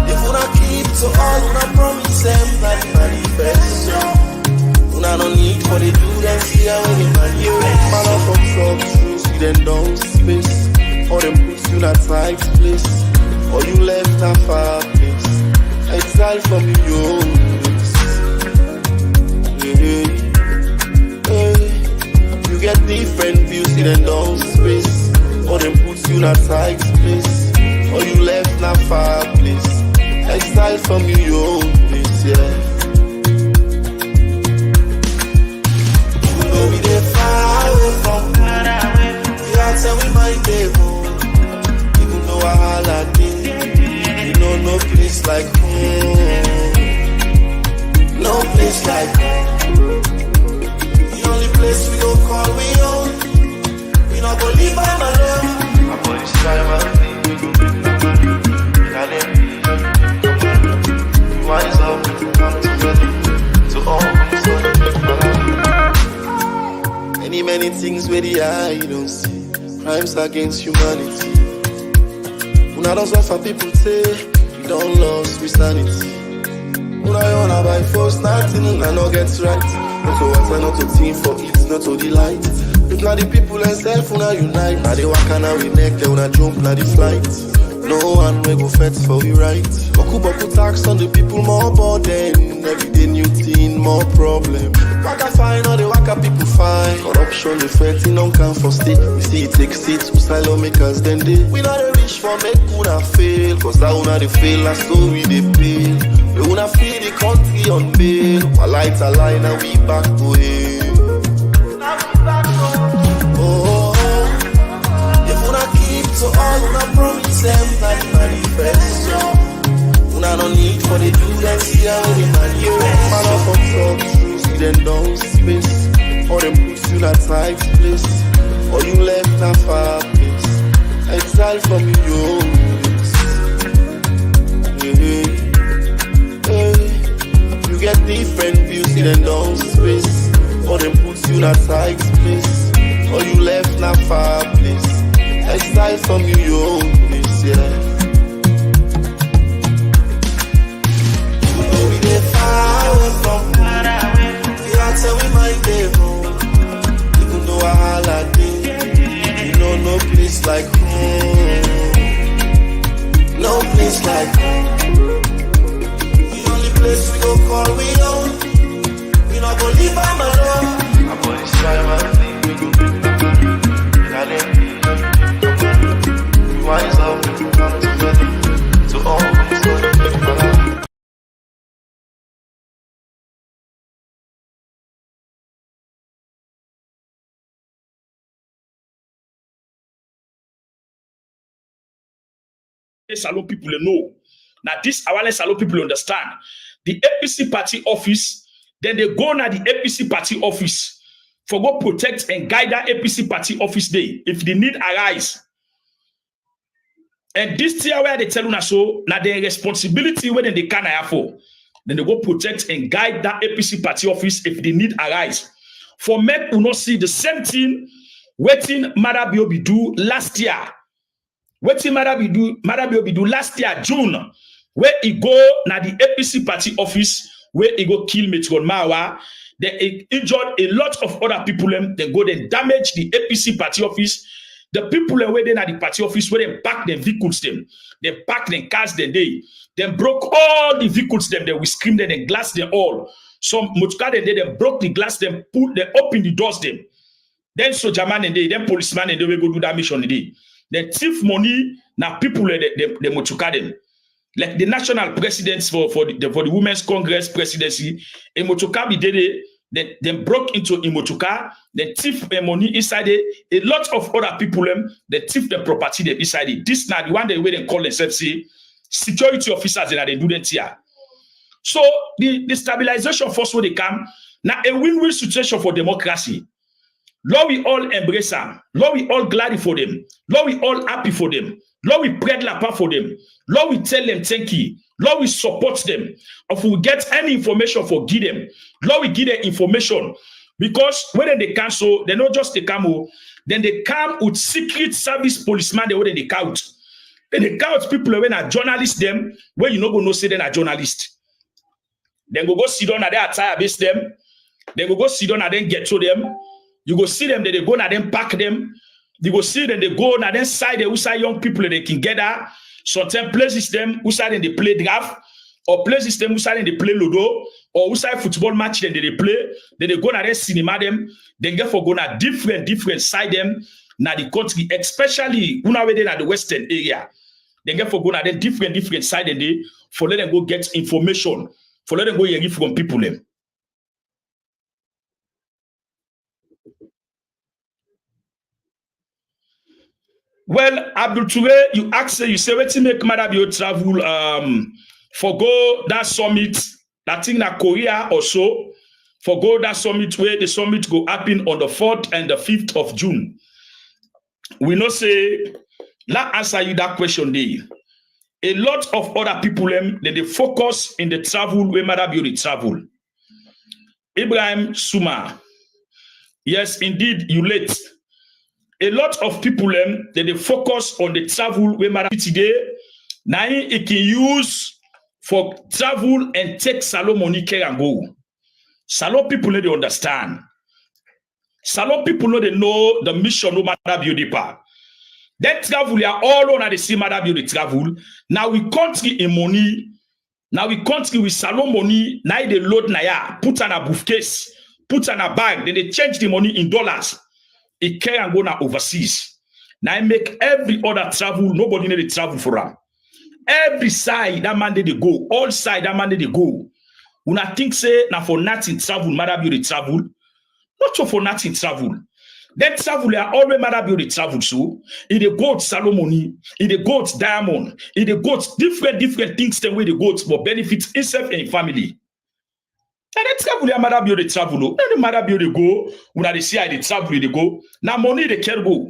if we not keep to all, we not promise them that the manifesto. We not no need for the do them see how they manifest. Man up from some truth, see them down space. Or them puts you in a tight place. Or you left a far place. Exile from your own place. Hey, hey. You get different views, see them down space. Or them puts you in a tight place. Or you left a far place. Exile from your own place, yeah. You know we dey far away from home. Yeah, tell me my day home. Even though I holla day, you know no place like home. No place like home. The only place we go call we own. We not go leave by my love. My boys try my thing. Wise up, come together to all many things where the eye don't see. Crimes against humanity. Una don't suffer, people say we don't lose we sanity. Una wanna buy force, nothing I no gets right. Not to water, not to team for it, not to delight. If not the people and self, una unite. Now they walk and we neck, they una jump, now the flight. No one will go fetch for we right. Boku tax on the people, more burden. Everyday new thing, more problem. Waka fine, all the waka people fine. Corruption, the fighting on can for state. We see it take seats, asylum makers, then they. We not a wish for make una fail. Cause that una they fail, and so we they pay. We wanna free the country on bail. While lights are line and we back to hell. So all una promise them that the manifesto. Una no need for the do them see how they manifest. Man up on top, see them down space. Or them put you in a tight place. Or you left a far place. Exile from your own place. Hey, hey. You get different views, see them down space. Or them put you in a tight place. Or you left a far place. Exile from your own place, yeah. You know we dey far away from home. Yeah, tell me my day home. Even though I holla day, you know no place like home. No place like home. The only place we go call we own. We not go leave by my love. My boys try my thing. Wise up, come together to all Salon people know. Now this awareness Salon people understand. The APC party office, then they go now the APC party office for go protect and guide that APC party office day if the need arise. And this year where they tell you so, now their responsibility when they can have for, then they go protect and guide that APC party office if the need arise. For men who not see the same thing, waiting Madabiobi do last year. Waiting Madabiobi do last year, June, where he go now the APC party office, where he go kill Metron Mawa. They injured a lot of other people, they go then damage the APC party office. The people where they at the party office, where they pack their vehicles, they pack their cars, they broke all the vehicles, they will scream them and glass them all. Some motoka they broke the glass, them open the doors them. Then soldier man and then policeman and they will go do that mission today. Then thief money now people the motoka them. Like the national presidents for the Women's Congress presidency, a motoka be there, then broke into a motoka, then thief money inside it. A lot of other people they thief the property them inside it. This now the one they way they call themselves say security officers and they do that here. So the stabilization force where they come now a win-win situation for democracy. Lord, we all embrace them. Lord, we all glad for them. Lord, we all happy for them. Lord, we pray la part for them. Lord, we tell them thank you. Lord, we support them. If we get any information for give them, Lord, we give them information. Because when they cancel, they not just they come, then they come with secret service policemen, they count. Then they count people when are journalists them, where you not go no say they are journalists. Then go sit down at their attire base them. Then go sit down and then get to them. You go see them, they go and then pack them. You go see them, they go and then side the outside young people they can gather. Sometimes places them outside they play draft, or places them outside they play ludo, or outside football match then they play. Then they go and then cinema them. Then get for go na different side them na the country, especially una way at the western area. Then get for go na then different side and they for let them go get information, for let them go hear from people them. Well, Abdul Toure, you ask, you say, what make Madabio travel for go that summit, that thing na Korea or so, for go that summit where the summit go happen on the 4th and the 5th of June. We know say, let answer you that question there. A lot of other people, they focus in the travel where Madabio travel. Ibrahim Suma, yes, indeed, you late. A lot of people they focus on the travel where Madam today. Now it can use for travel and take salon money care and go. Salon people they understand. Salon people know they know the mission no matter beauty part. That travel they are all on the same matter beauty travel. Now we country in money. Now we country with salon money. Now they load naya, put on a briefcase, put on a bag. Then they change the money in dollars. It can go now overseas. Now I make every other travel, nobody need to travel for them. Every side that man they go, all side that man they go. When I think say now for nothing travel, matter be the travel, not so for nothing travel. That travel they are always matter be the travel. So it the goat Salomoni, it the goat diamond, it the goats different things the way the goats for benefits himself and family. And the travel, they matter be the travel. No, the matter be the go. When they see how the travel, they go. Now money they can go.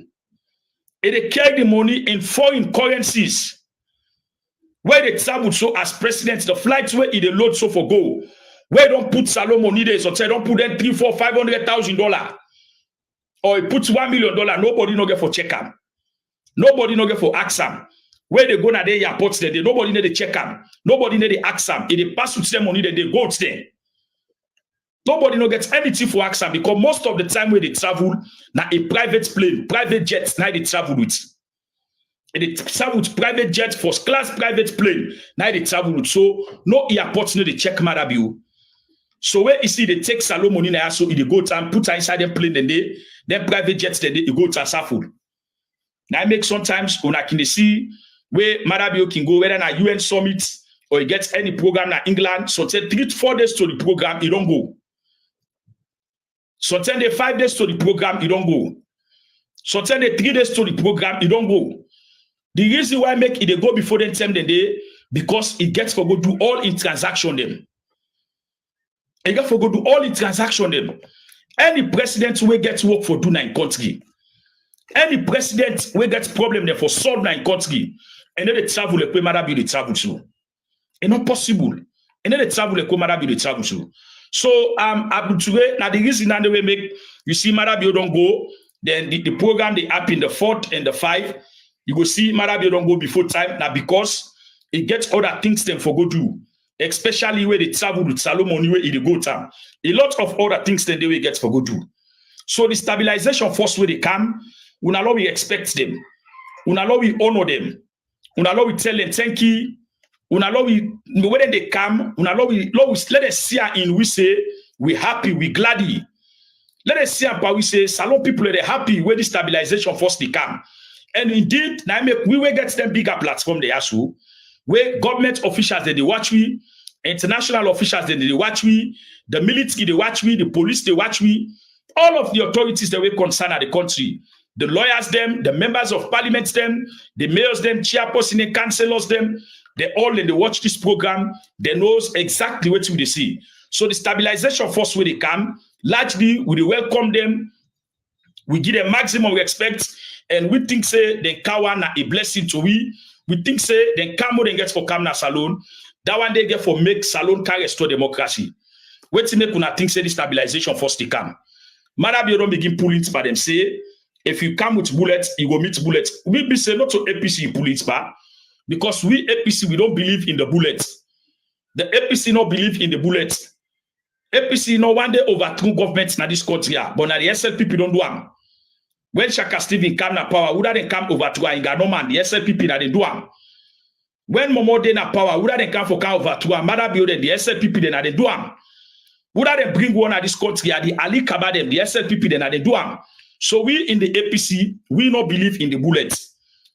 They carry the money in foreign currencies. Where they travel so as president, the flights where they load so for go. Where don't put salon money there, so say don't put them $300,000, $400,000, $500,000, or it puts $1 million. Nobody no get for check them. Nobody no get for ask them. Where they go na the airports there, nobody need to check them. Nobody need to ask them. If they pass with them money, they go there. Nobody no gets anything for accent because most of the time when they travel, now a private plane, private jets, now they travel with. And they travel with private jet, first class private plane, now they travel with. So no airports no they check Marabiu. So where you see they take salon money now, so they go to and put inside the plane, then private jets, then they go to Asaful. Now I make sometimes when I can see where Marabiu can go, whether na UN summit or he gets any program in England, so take 3 to 4 days to the program, he don't go. So 10 days, 5 days to the program, you don't go. So 10 days, 3 days to the program, you don't go. The reason why I make it they go before them 10 days, because it gets for go do all in transaction them. It gets for go do all in transaction them. Any president will get work for do nine country. Any president will get problem there for solve nine country. And then they travel like where be the travel to. It's not possible. And then they travel like where be the travel to. So Abdul Toure, now the reason that they make you see Marabio don't go, then the program they happen the 4th and the 5th. You go see Marabio don't go before time now because it gets other things them for go do, especially where they travel with Salomon where it go time. A lot of other things then they will get for go do. So the stabilization force where they come, we we expect them, we honor them, we tell them thank you, Una law we when they come, una law we let us see in we say we happy, we gladdy. Let us see how we say Salon people are happy when the stabilization force they come. And indeed, now we will get them bigger platform they ask you, where government officials they watch we, international officials they watch we, the military they watch we, the police they watch we, all of the authorities that we concern at the country, the lawyers them, the members of parliament them, the mayors them, chairperson and councillors them, they all they watch this program, they knows exactly what they see. So the stabilization force where they come, largely we welcome them, we give them maximum respect, and we think say the kawa na a blessing to we. We think say then come more than get for come na salon. That one they get for make salon can restore democracy. Wait till make una think say the stabilization force to come. Madam, you don't begin pulling it by them say if you come with bullets, you will meet bullets. We be say not to APC pull it back because we APC we don't believe in the bullets. The APC not believe in the bullets. APC no one day overthrow governments in this country, but now the SLPP don't do them. When Shaka Stephen come na power, would they come overthrow in no man, the SLPP that they do them. When Momo de na power, would they come for come overthrow and mother building the SLPP then they do them. Would they bring one at this country, the Ali Kabadem, the SLPP then they do them. So we in the APC, we not believe in the bullets.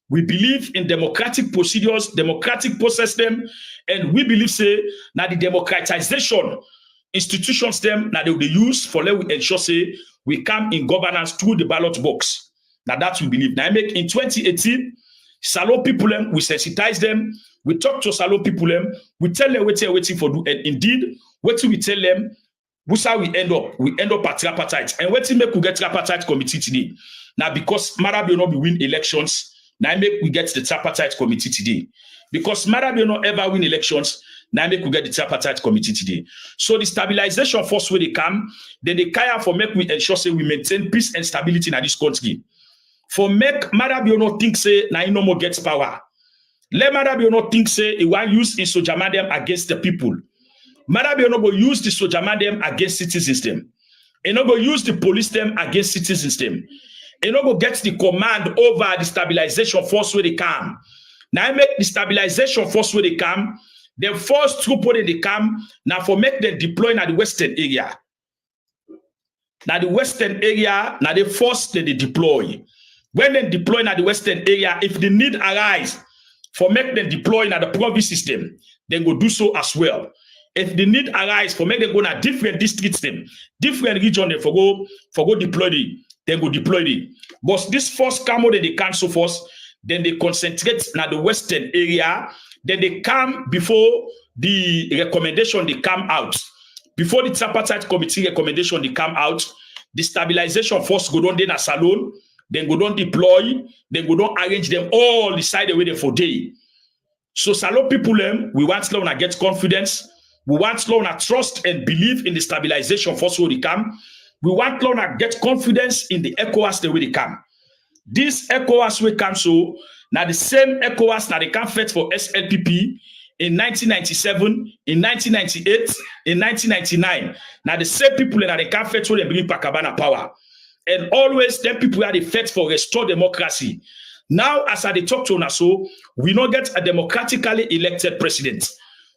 We believe in democratic procedures, democratic process them, and we believe say now the democratization institutions them now they will use for let we ensure say we come in governance through the ballot box. Now that we believe. Now I make in 2018, Salon people them, we sensitize them, we talk to Salon people them, we tell them what they're waiting for do, and indeed, what we tell them, what's how we end up. We end up at Tripartite. And what make we get Tripartite committee today? Now because Marabi will not be win elections, now I make we get the Tripartite committee today. Because Marabi will not ever win elections, now make we get the Tripartite committee today. So the stabilization force where they come, then they care for make we ensure say we maintain peace and stability in this country. For make Marabio not think say na no more gets power. Let Marabio not think say it want use in Sojamadem against the people. Marabio no go use the Sojamadem against citizens them. It no go use the police them against citizens them. It no go get the command over the stabilization force where they come. Now I make the stabilization force where they come. The first troop when they come, now for make them deploy in the western area. Now the western area, now they force them they deploy. When they deploy in the western area, if the need arise for make them deploy in the province system, then go do so as well. If the need arise for make them go in different districts, them, different region, they for go deploy it, then go deploy it. But this first come out they cancel force, then they concentrate in the western area. Then they come before the recommendation they come out. Before the Tripartite committee recommendation they come out, the stabilization force go down there in a salon, then go down deploy, then go down arrange them all decide the way they for day. So salon people we want slow and get confidence. We want slow and trust and believe in the stabilization force where they come. We want slow and get confidence in the Ecowas the way they come. This Ecowas will come so now the same Ecowas now they can fight for SLPP in 1997, in 1998, in 1999. Now the same people that they can fight for them bring Pakabana power. And always them people are the fight for restore democracy. Now as I talk to us, so we not get a democratically elected president.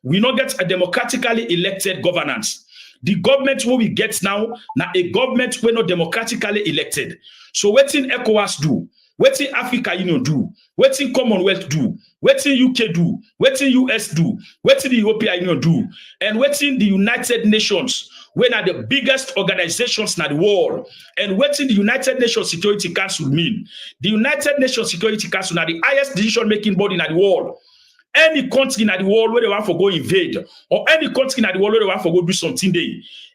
We not get a democratically elected governance. The government what we get now a government we're not democratically elected. So what in ECOWAS do? What in Africa Union do? What in Commonwealth do? What in UK do? What in US do? What in the European Union do? And what in the United Nations, when are the biggest organizations in the world? And what in the United Nations Security Council mean? The United Nations Security Council are the highest decision-making body in the world. Any country in the world where they want to go invade, or any country in the world where they want to go do something there,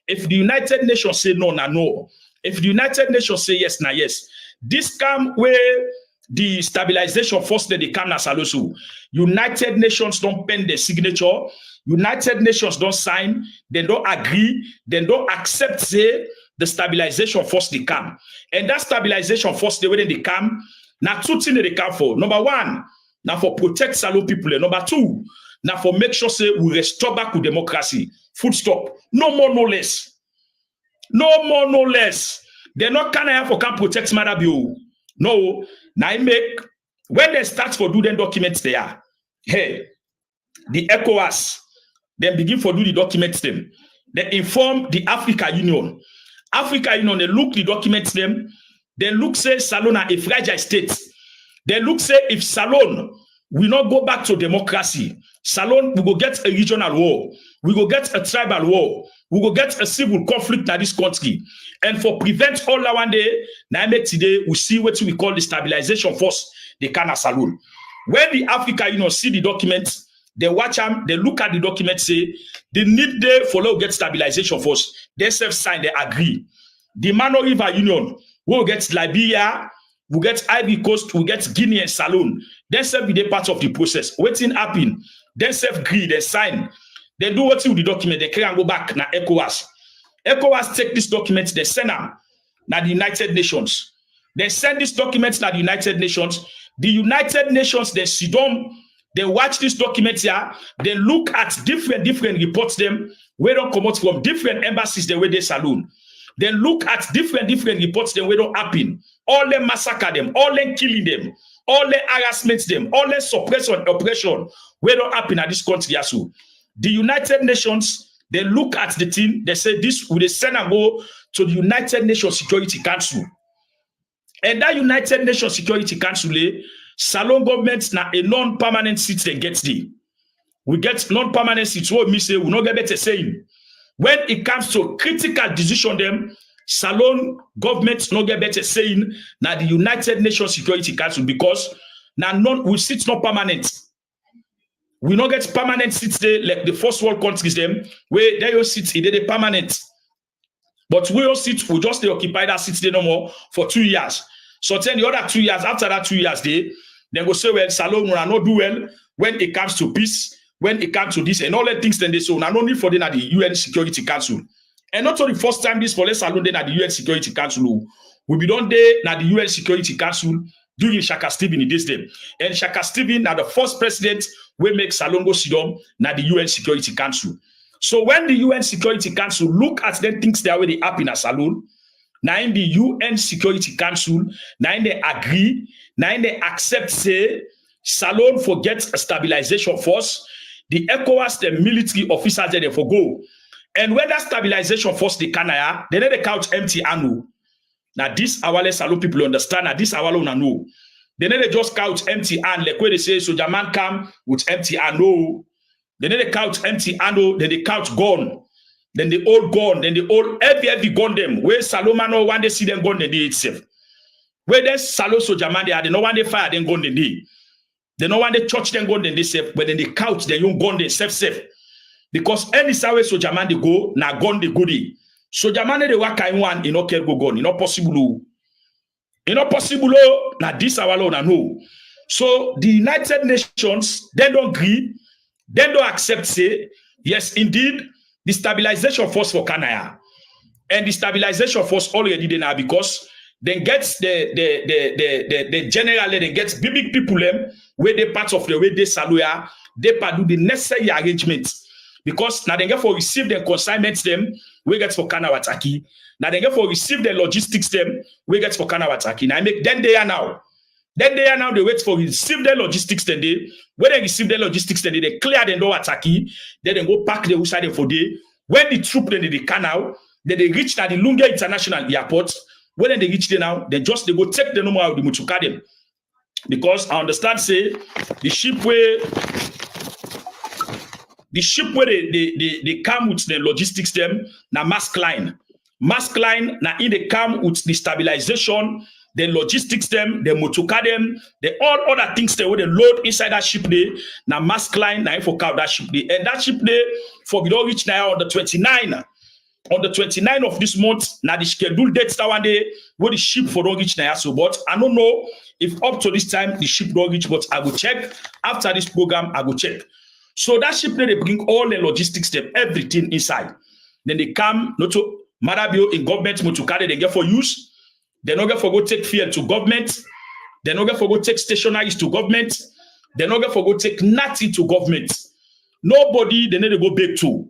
if the United Nations say no, no. If the United Nations say yes, yes. This come where the stabilization force that they come as also. United Nations don't pen their signature. United Nations don't sign. They don't agree. They don't accept say the stabilization force they come. And that stabilization force the way they come. Now two things they come for. Number one, now for protect Salon people. Number two, now for make sure say we restore back to democracy. Full stop. No more, no less. No more, no less. They're not kind of for can protect Marabio. No. Now I make when they start for do them documents there. Hey, the ECOWAS, then begin for do the documents them. They inform the Africa Union. Africa Union, they look the documents them. They look say Salon a fragile state. They look say if Salon will not go back to democracy, Salon we go get a regional war. We go get a tribal war. We go get a civil conflict in this country. And for prevent all that one day, now today we see what we call the stabilization force, the Kana Salon. When the Africa Union see the documents, they watch them, they look at the document, say, they need they follow get stabilization force. They self-sign, they agree. The Mano River Union will get Liberia, will get Ivory Coast, will get Guinea and Salon. They self be the part of the process. Waiting happen. They self-agree, they sign. They do what with the document, they can go back na ECOWAS. ECOWAS take this document, they send them na the United Nations. They send this document na the United Nations. The United Nations, they sit down, they watch this document here, they look at different reports them, where don't come out from different embassies, the way they Salon. They look at different reports them, where don't happen. All them massacre them, all them killing them, all them harassment them, all them suppression, oppression, where don't happen at this country as well. The United Nations, they look at the thing, they say this, will they send and go to the United Nations Security Council. And that United Nations Security Council, Salon government na a non-permanent seat they get there. We get non-permanent seats. What me say, we not get better saying. When it comes to critical decision, them Salon government not get better saying na the United Nations Security Council because na non we sit not permanent. We not get permanent seats there like the first world countries them where they sit they permanent. But we all sit, we just occupy that seat there no more for 2 years. So then the other 2 years, after that 2 years, then go say, well, Salon will not do well when it comes to peace, when it comes to this, and all the things then they say, not only for them at the UN Security Council. And not only the first time this for Salon then at the UN Security Council, we be done there at the UN Security Council during Shaka Stephen in this day. And Shaka Stephen now the first president will make Salon go sit down at the UN Security Council. So when the UN Security Council look at them things that way they happen at Salon, now in the UN Security Council, now in they agree, now in they accept say Salon forget a stabilization force, the ECOWAS, the military officers they forgo. And when that stabilization force the Canaya, they let the couch empty anu. Now this our Salon people understand, now this our own know. They let just couch empty and like where they say soldier man come with empty anu. Then the couch empty, then the couch gone. Then the old gone. Then the old heavy gone them. Where Salomano one day see them gone, then they itself. Where there's Salo soldier man, they no one they fire, then gone, then they. They no one they church, then gone, then they safe. But then the couch, they don't gone, they safe. Because any sawe soldier man they go, na gone they go they. Soldier man they work in one, you know, can go gone. You know possible. You know possible. Na this our law, na no. So the United Nations, they don't agree. They don't accept, say, yes, indeed, the stabilization force for Canada. And the stabilization force already there now because they get the general, they get big people them, where they part of the way they saluya, they do the necessary arrangements. Because now they get for receive the consignments them, we get for Kanawataki. Now they get for receive the logistics them, we get for Kanawataki. Now I make then they are now. Then they are now, they wait for receive their logistics then they, when they receive their logistics then they clear the door attacking, then they go pack the outside for day. When the troop then they can now, then they reach at the Lunga International Airport. When they reach there now, they go take the number of the Mutukadem. Because I understand, say, the ship where they come with the logistics them, na mask line. Mask line, na in they come with the stabilization, the logistics them, the motoka them, the all other things they would load inside that ship day. Now mask line, now for count that ship day. And that ship day for we don't reach now on the 29. On the 29th of this month, now the scheduled dates that one day where the ship for don't reach now. So but I don't know if up to this time the ship don't reach, but I will check after this program, I will check. So that ship day they bring all the logistics them, everything inside. Then they come not to Marabio in government motoka they get for use. They're not going to go take fuel to government. They're not going to go take stationaries to government. They're not going to go take nothing to government. Nobody, they need to go back to.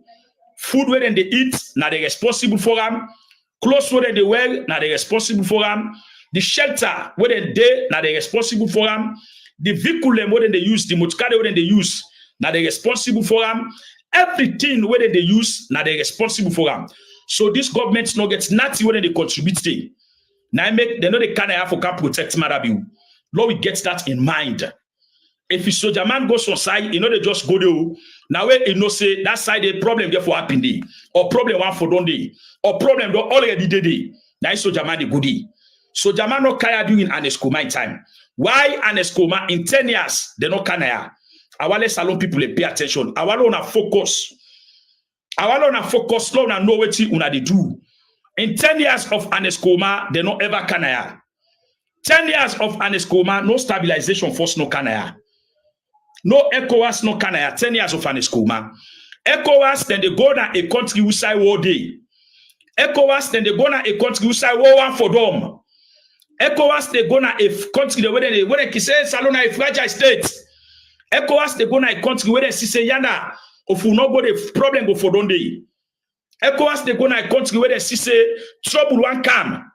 Food where they eat, now they're responsible for them. Clothes where they wear, now they're responsible for them. The shelter where they now they're responsible for them. The vehicle where they use, the motorcar where they use, Now they responsible for them. Everything whether they use, now they responsible for them. So this government no gets nothing when they contribute to. Now they know they can't have for can protect Marabiu. Lord, we get that in mind. If a soldier man goes on side, you know they just go there. Now you know say that side the problem get for happen day, or problem one for don't day, or problem don't already day. Now soldier man the goodie. Soldier man no kaya doing an escoma time. Why an escoma in 10 years they no kaya? Our salon people pay attention. Our own focus. Our own focus. Slow and know what you una they do. In 10 years of an escoma, they no ever kaya. 10 years of an escoma, no stabilization force no kanaya. No Ecowas no kanaya. 10 years of an escoma. Ecowas then they go na a country who say war day. Ecowas then they go na a country who say war one for them. Ecowas they go na a country where they say Salona a fragile state. Ecowas they go na a country where they say yanda of who no go the problem go for them day. Ecowas they go na a country where they say trouble one come.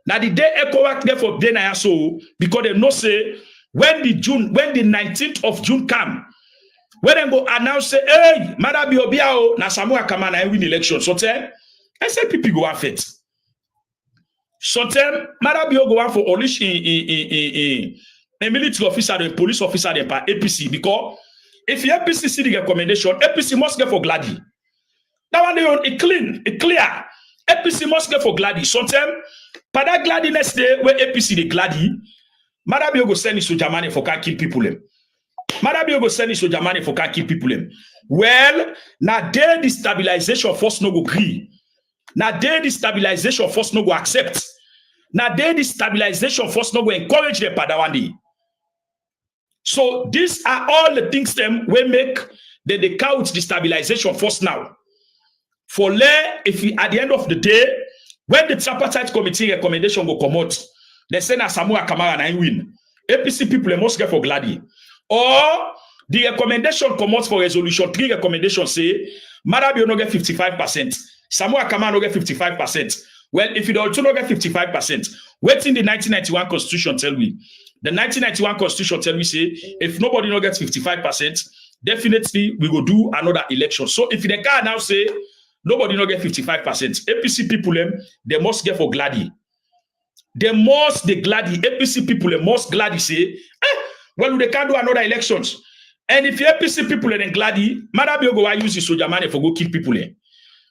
Now the day ECOWAS therefore day na so because they know say when the 19th of June come, when they go announce say, hey, Marabi Obiao na Samoa Kamana and win election. So tell I say people go off it. So tell Marabi go on for Olish a military officer and police officer and APC because if the APC see the recommendation, APC must get for Glady. That one they clear. APC must get for Glady. So tell Pada Glady next day where APC the Glady, Marabio go send his soldier money for can kill people. Marabio go send his soldier money for can kill people. Well, now there the stabilization force no go agree. Now there the stabilization force no go accept. Now there the stabilization force no go encourage the Padawandi. So these are all the things them we make the count the stabilization force now. For if we, at the end of the day, when the Tripartite Committee recommendation will come out, they say na Samoa Kamara na win. APC people must get for Glady. Or the recommendation come out for resolution 3 recommendation say Marabio no get 55%. Samoa Kamara no get 55%. Well, if you also no get 55%, what's in the 1991 Constitution tell me? The 1991 Constitution tell me say if nobody no gets 55%, definitely we will do another election. So if the car now say nobody no get 55%. APC people, they must get for Glady. They must, the Glady, APC people, they must Glady say, well, they can't do another elections. And if the APC people and Glady, Madabio go use the soldier money for go kill people.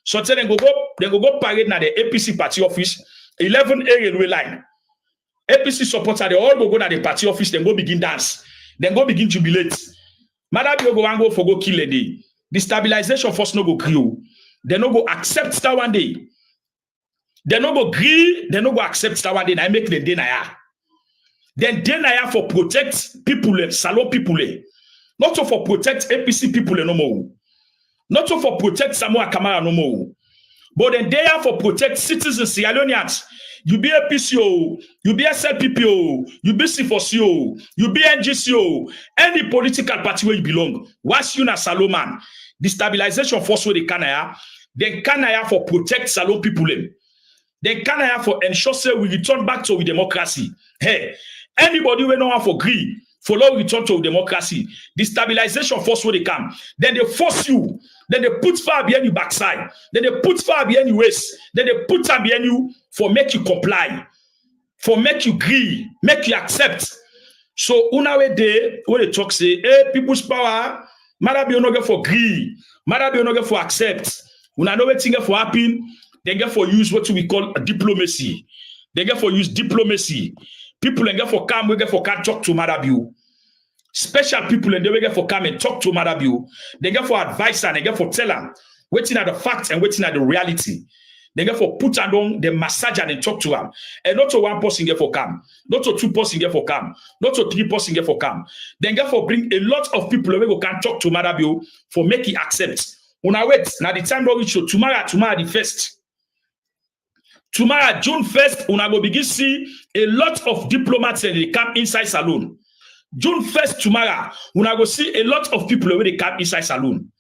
So then they go parade na the APC party office, 11 railway line. APC supporters, they all go na the party office, then go begin dance. Then go begin jubilate. Madabio go and go for go kill a day. The stabilization force no go crew. They no go accept that one day. They no go agree. They no go accept that one day. I make the denial. Then denial for protect people, Salon people. Not so for protect APC people no more. Not so for protect Samoa Kamara no more. But then they are for protect citizens, Sierra Leoneans. You be APCO, you be SLPPO, you be C4CO, you be NGCO, any political party where you belong. Once you na Saloman, the stabilization force where they can then can for protect Salon people. Then can for ensure say we return back to democracy. Hey, anybody will not for agree for long return to democracy. The stabilization force where they come. Then they force you. Then they put far behind you backside. Then they put far behind you waist. Then they put far behind you for make you comply. For make you agree. Make you accept. So unawe day when they talk say, hey, people's power, Marabi no get for agree. Marabi no get for accept. Una know wetin get for happen. They get for use what we call diplomacy. They get for use diplomacy. People and get for come, we get for can talk to Marabi. Special people and they will get for come and talk to Marabi. They get for advice and they get for tell them waiting at the facts and waiting at the reality. They get for put on the massage and talk to them. And not to one person get for come, not to 2 person get for come, not to 3 person get for come. Then get for bring a lot of people who can talk to Marabi for make it accept. Una wait, now the time don't reach tomorrow the first. Tomorrow, June 1st, una go begin see a lot of diplomats and they come inside saloon. June 1st, tomorrow, una go see a lot of people where they come inside saloon.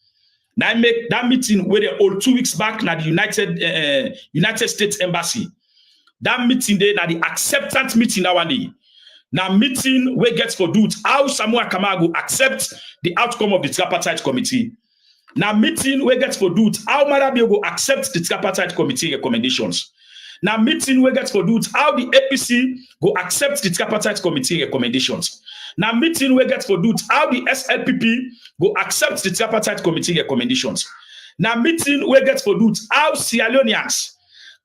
Now I make that meeting where they all 2 weeks back na the United States Embassy. That meeting there, na the acceptance meeting that one day. Now meeting we get for do how Samuel Kamago accept the outcome of the Tripartite Committee. Now meeting we get for do how Marabio go accept the Tripartite Committee recommendations. Now meeting we get for do how the APC go accept the Tripartite Committee recommendations. Now meeting we get for do how the SLPP go accept the Tripartite Committee recommendations. Now meeting we get for do how Sierra Leoneans,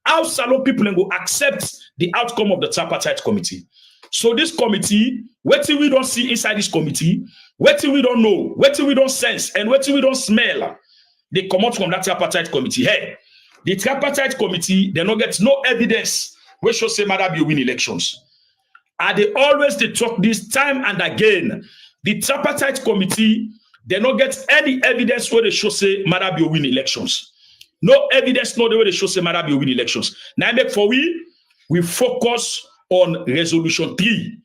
how Salon people go accept the outcome of the Tripartite Committee. So this committee, what we don't see inside this committee, what we don't know, what we don't sense, and what we don't smell, they come out from that Tripartite Committee. Hey, the Tripartite Committee, they don't get no evidence which should say Madabio win elections. And they always they talk this time and again. The Tripartite Committee, they don't get any evidence where they should say Madabio win elections. No evidence, no the way they should say Madabio win elections. Now make for we focus on resolution 3.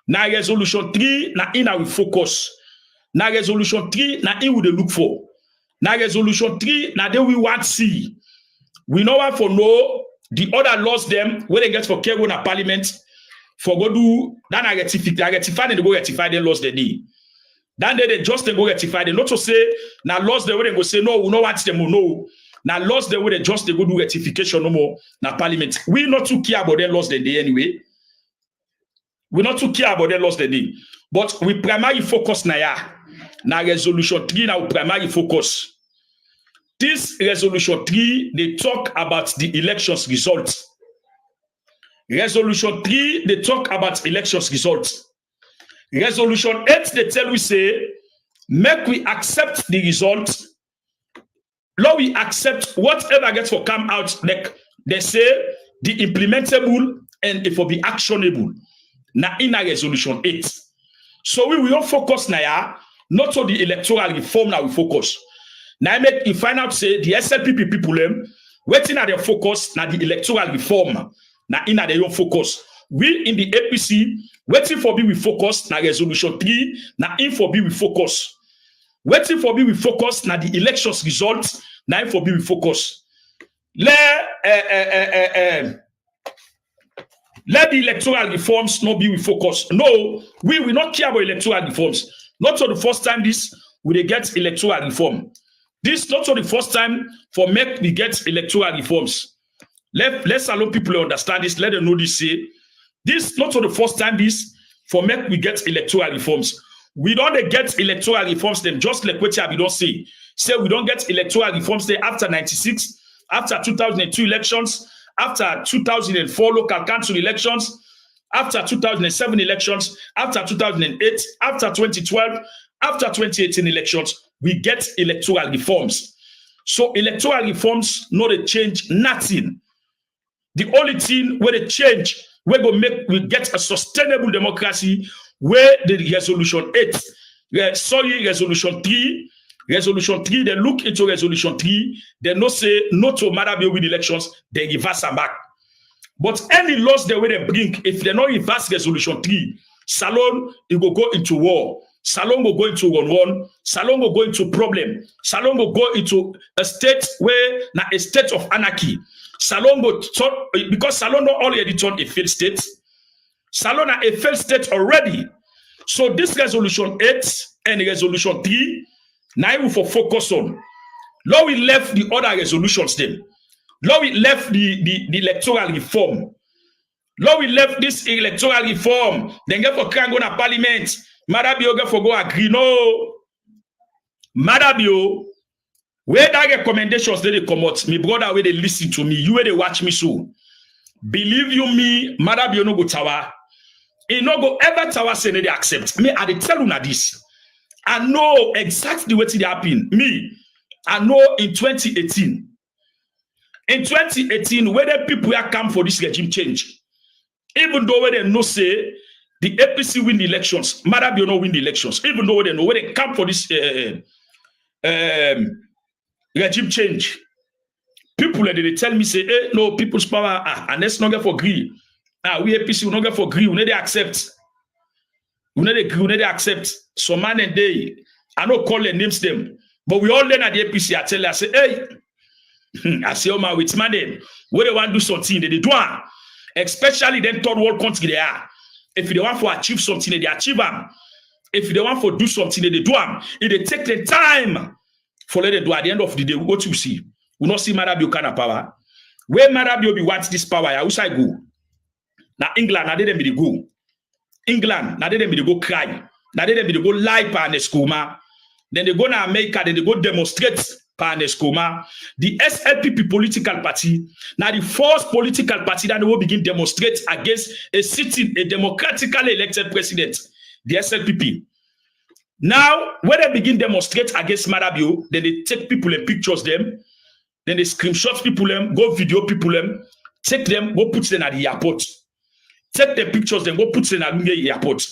Now resolution 3, now in we focus. Now resolution 3, now in we look for. Now resolution 3, now they we want to see. We know what for know the other laws them where they get for Kego na parliament for go do then I rectify they go rectify the laws they need. Then they just they go rectify them. Not to say now laws the way they go say no, we know what them no. Now laws the way they just they go do rectification no more na parliament. We not too care about their laws they day anyway. We not too care about their laws they day. But we primarily focus na ya. Na resolution 3 now we primarily focus. This resolution 3 they talk about the elections results. Resolution 3 they talk about elections results. Resolution 8 they tell we say make we accept the results. Law we accept whatever gets for come out, like they say the implementable and it will be actionable. Now in a resolution 8. So we will focus now, not on the electoral reform now we focus. Now make you find out say the SLPP people waiting at their focus now the electoral reform. Now in their own focus. We in the APC waiting for we focus now resolution 3, now in for we focus. Waiting for me we focus na the elections results. Now for me we focus. Let the electoral reforms not be we focus. No, we will not care about electoral reforms. Not for the first time this we get electoral reform. This not for the first time for make we get electoral reforms. Let's allow people to understand this. Let them know this. Say this not for the first time this for make we get electoral reforms. We don't get electoral reforms them just like what we don't say. Say we don't get electoral reforms there after 96, after 2002 elections, after 2004 local council elections, after 2007 elections, after 2008, after 2012, after 2018 elections, we get electoral reforms. So electoral reforms not a change nothing. The only thing where they change, we get a sustainable democracy. Where the resolution 8, resolution 3, they look into resolution 3, they no say no to Madabio win elections, they reverse them back. But any laws the way they bring, if they not reverse resolution 3, Salon it will go into war. Salon will go into 1-1. Salon will go into problem. Salon will go into a state where now a state of anarchy. Salon will turn because Salon not already turned a failed state. Salon a failed state already. So this resolution 8 and resolution 3, now we for focus on. Now we left the other resolutions then. Now we left the electoral reform. Now we left this electoral reform. Then get for go na parliament. Madabio get for go agree. No. Madabio, where that recommendations they come out, me brother where they listen to me, you where they watch me so. Believe you me, Madabio no go tower. He no go ever tower say they accept. Me, I tell you this. I know exactly what did happen. Me, I know in 2018. In 2018, whether people have come for this regime change, even though they no say the APC win the elections, Madabio no win the elections, even though they know where they come for this regime change, people they tell me say, hey, no, people's power, and let's not get for agree. We APC will not get for agree. We need to accept. We need to accept. So man and day, I don't call their names them, but we all learn at the APC. I tell you, I say, hey, I say, oh my, with man them, where they want to do something, they do. Especially them third world country they are. If they want to achieve something, they achieve them. If they want to do something, they do them. If they take the time for let them do at the end of the day, what you see, we not see Marabio kind of power. Where Marabio be wants this power, how I go? Now England, now they them be the go. England, now they them be the go cry. Now they them be the go lie pa Neskoma. Then they go to America, then they go demonstrate pa Neskoma. The SLPP political party, now the first political party that will begin demonstrate against a democratically elected president, the SLPP. Now, when they begin demonstrate against Marabio, then they take people and pictures them, then they screenshot people them, go video people them, take them, go put them at the airport. Take the pictures, then go put them at the airport.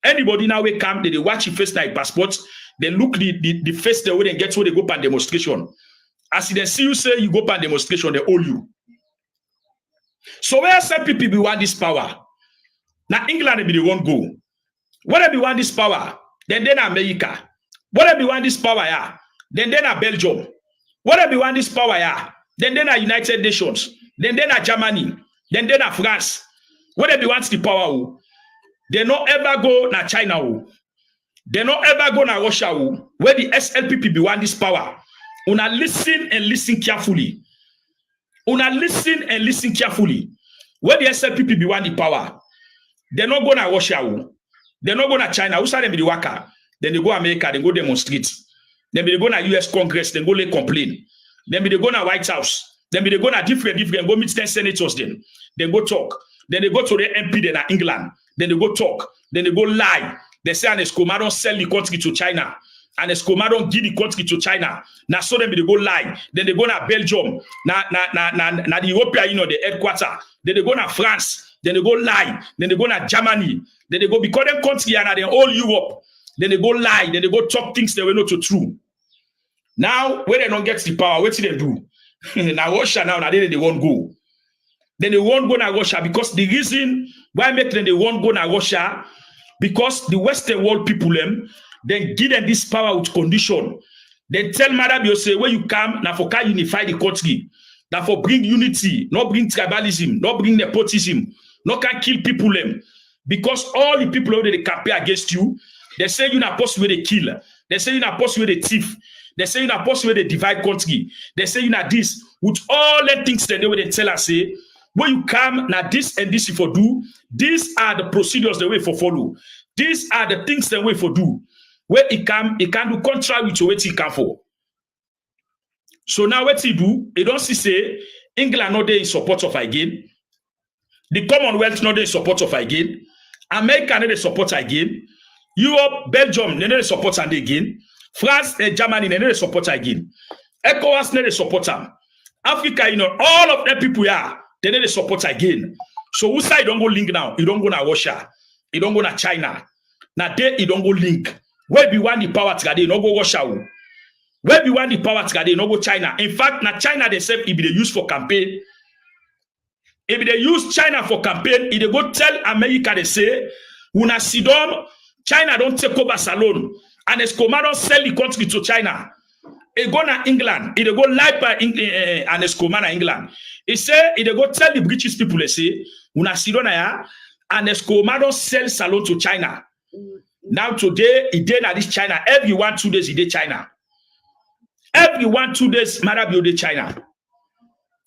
Anybody now will come, they watch your face like passport, then look the face the way they get where they go pan demonstration. As they see you say you go pan demonstration, they owe you. So where SLPP be want this power? Now England will be the one go. Whether we want this power, then America. Whether we want this power, yeah, then Belgium. Whether we want this power, yeah, then United Nations. Then Germany. Then France. Whether we want the power, they not ever go na China. They not ever go na Russia. Where the SLPP be want this power. Una listen and listen carefully. Una listen and listen carefully. Where the SLPP be want the power. They not go na Russia. They're not going to China. Who said them be the worker? Then they go America, they go demonstrate. Then they go to US Congress, then go lay complain. Then they go to White House. Then they go to different, go meet 10 senators then. Then go talk. Then they go to the MP then at England. Then they go talk. Then they go lie. They say an Escoma don't sell the country to China. And Escoma don't give the country to China. Now so then they go lie. Then they go to Belgium. Now the European Union, the headquarters. Then they go to France. Then they go lie. Then they go to Germany. Then they go because them country and then all Europe. Then they go lie. Then they go talk things they were not true. Now when they don't get the power, what do they do? Now Russia now they won't go. Then they won't go to Russia because the reason why make them they won't go to Russia because the Western world people them then give them this power with condition. They tell Madam you say when you come now for can unify the country, now for bring unity, not bring tribalism, not bring nepotism, not can kill people them. Because all the people who they campaign against you, they say you're not possible to kill. They say you're not possible to thief. They say you're not possible to divide country. They say you're not this. With all the things that they tell us, say, when you come, now this and this if you do, these are the procedures the way for follow. These are the things the way for do. Where it can do contrary with what it can for. So now what he do, he don't see say, England not there in support of again. The Commonwealth not there in support of again. America not there support again. Europe, Belgium, they not support and again. France and Germany, they not support again. Ecowas not support them. Africa, all of them people here, they not support again. So who say you don't go link now? You don't go to Russia. You don't go to China. Now there you don't go link. Where we want the power today, you don't go Russia. Where we want the power today, you don't go China. In fact, now China they say it be they use for campaign. If they use China for campaign, if they go tell America, they say, Una Sidon, China don't take over Salon, and Escoma don't sell the country to China. They go to England, if they go live by and Escoma na England. He say, if they go tell the British people, they say, Una Sidon and Escoma don't sell Salon to China. Now today, it did this China. Every 1-2 days, it did China. Every 1-2 days, Marabio de China.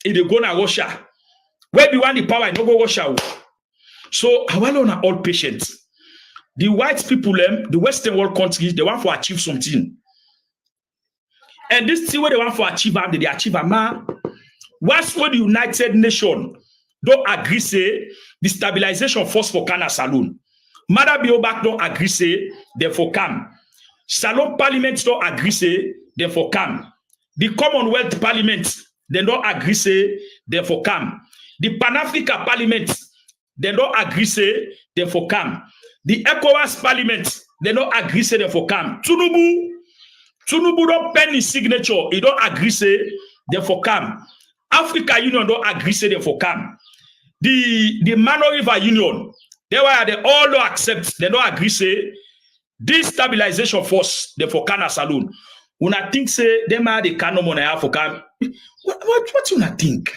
If they go to Russia. Where we want the power, no go Russia. So I want to all patients. The white people, the Western world countries, they want to achieve something. And this thing where they want to achieve, they achieve a man. What's what the United Nations don't agree say the stabilization force for Kana Saloon. Madabio back don't agree say therefore come. Salon Parliament don't agree say therefore come. The Commonwealth Parliament they don't agree say therefore come. The Pan-Africa Parliament, they don't agree, say, therefore come. The Ecowas Parliament, they don't agree, say, therefore come. Tunubu don't pen his signature, he don't agree, say, therefore come. Africa Union don't agree, say, therefore come. The Mano River Union, they all don't accept, they don't agree, say, this stabilization force, therefore can a saloon. Una think, say, them are the canon money for come. What you not think?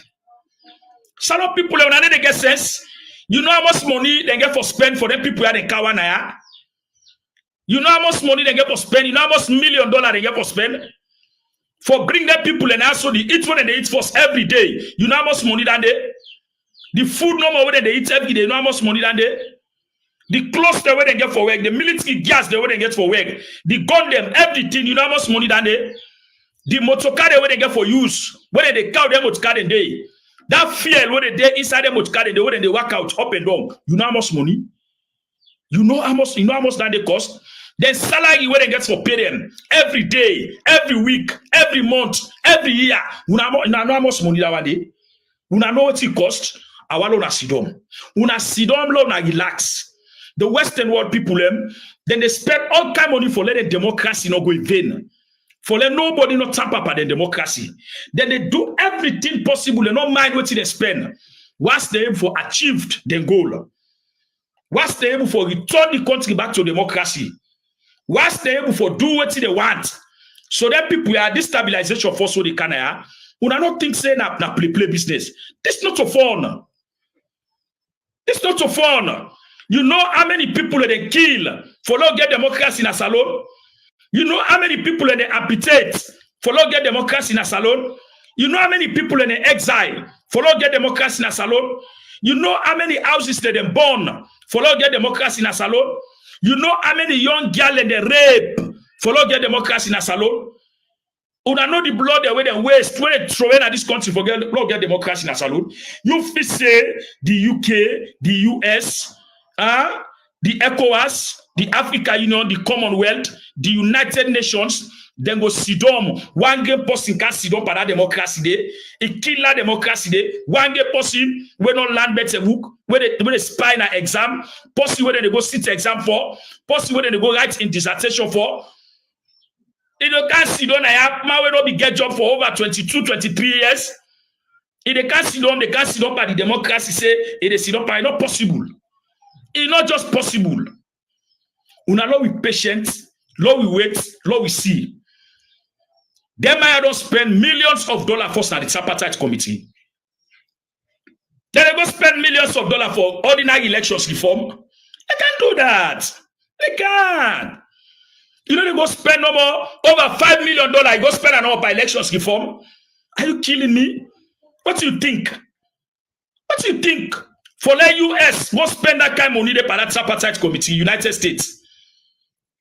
Salon people, they get sense. You know how much money they get for spend for them people here in Kawanaya? You know how much money they get for spend? You know how much $1 million they get for spend? For bring them people and also the eat one and they eat first every day. You know how much money that they? The food no more they eat every day. You know how much money that they? The clothes they they get for work, the military gas they get for work, the gun them, everything. You know how much money that they? The motor car they get for use. When they cow them motor car in day. That fuel when they inside them motor car they work out up and down. You know how much money? You know how much that they cost? Then salary where they get for pay them every day, every week, every month, every year. You know how much money that one day? You know what it cost? Our loan sidom. Una sidom loan relax. The Western world people then they spend all kind of money for letting democracy not go in vain. For let nobody not tap up at the democracy. Then they do everything possible and not mind what they spend. What's the aim for achieved the goal? What's the aim for return the country back to democracy? What's the able for do what they want? So that people are this stabilization force what they can have. Una not think say na play business. This not so fun. This not so fun. You know how many people they kill for not get democracy in a salon? You know how many people they amputate for not get democracy in a salon? You know how many people in exile for not get democracy in a salon? You know how many houses they born for not get democracy in a salon? You know how many young girls in the rape for not get democracy in a salon? Una know the blood they waste when they throw in at this country for get democracy in a salon. You feel say the UK, the US, the Ecowas, the Africa Union, the Commonwealth, the United Nations, then go sit down. One game person can sit down for that democracy day. It kill that democracy day. One game person we don't land better book where they spy in an exam. Person where they go sit exam for. Person where they go write in dissertation for. If they can't sit down, I have man will not be get job for over 22, 23 years. If they can't sit down by the democracy say it is sit down by not possible. It's not just possible. Una law with patience, law we wait, law we see. They might don't spend millions of dollars for the Tripartite committee. Then they go spend millions of dollars for ordinary elections reform. They can't do that. They can't. You know they go spend no more over $5 million. Go spend an hour by elections reform. Are you killing me? What do you think? What do you think? For the US, go spend that kind of money by that Tripartite committee, United States.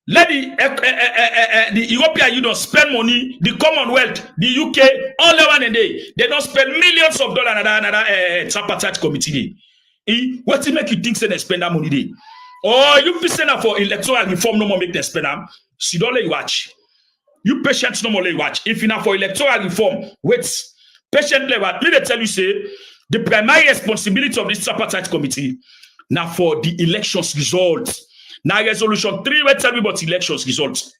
Let the European Union spend money, the Commonwealth, the UK, all the one a day. They don't spend millions of dollars on another Tripartite committee. What do make you think they spend that money there? Or you be sending for electoral reform, no more make them spend them. See, don't let you watch. You patients no more let you watch. If you're not for electoral reform, wait. Patiently watch. Let me tell you, say, the primary responsibility of this Tripartite committee now for the elections results. Now resolution 3 will tell me about elections results.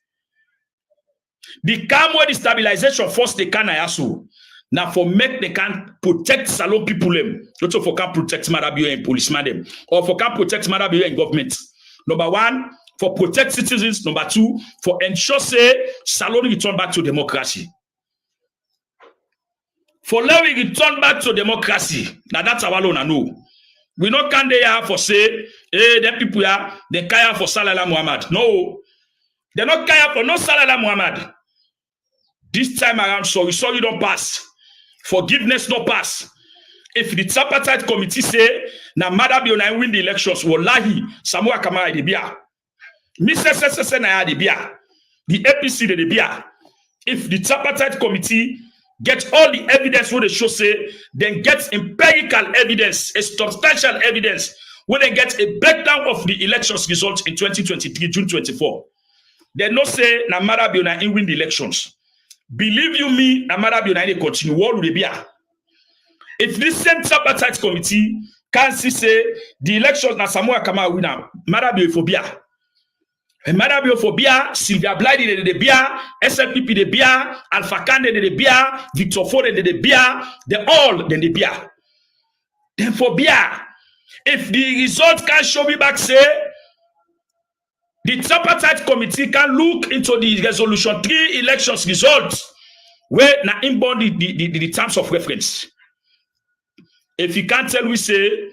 The calm where the stabilization force they can also. Now for make they can protect salon people them. Not for can protect Marabio and policeman them. Or for can protect Marabio and government. Number 1, for protect citizens. Number 2, for ensure say salon return back to democracy. For let we return back to democracy. Now that's our own I know. We not can they have for say, hey, them people here, they care for Salala Muhammad. No, they're not care for no Salala Muhammad. This time around, sorry don't pass. Forgiveness no pass. If the Tripartite committee say, na Madabi on win the elections, wallahi, Samoa Kamara de Bia. Mr. Sese na de Bia. The APC de Bia. If the Tripartite committee get all the evidence where they show say, then get empirical evidence, a substantial evidence, when they get a breakdown of the elections results in 2023, June 24. They no say, na Marabiona in win the elections. Believe you me, na Marabiona they continue. What will they be? If this same Tripartite committee can see say, the elections na Samoa Kamara winner, Marabiophobia. Marabiophobia, Sylvia Blyde de Bia, SLPP de Bia, Alpha Kande de Bia, Victor Ford de Bia, they all de Bia. Then for Bia, if the result can show me back, say, the Tripartite committee can look into the resolution 3 elections results where na inbound the terms of reference. If you can't tell we say,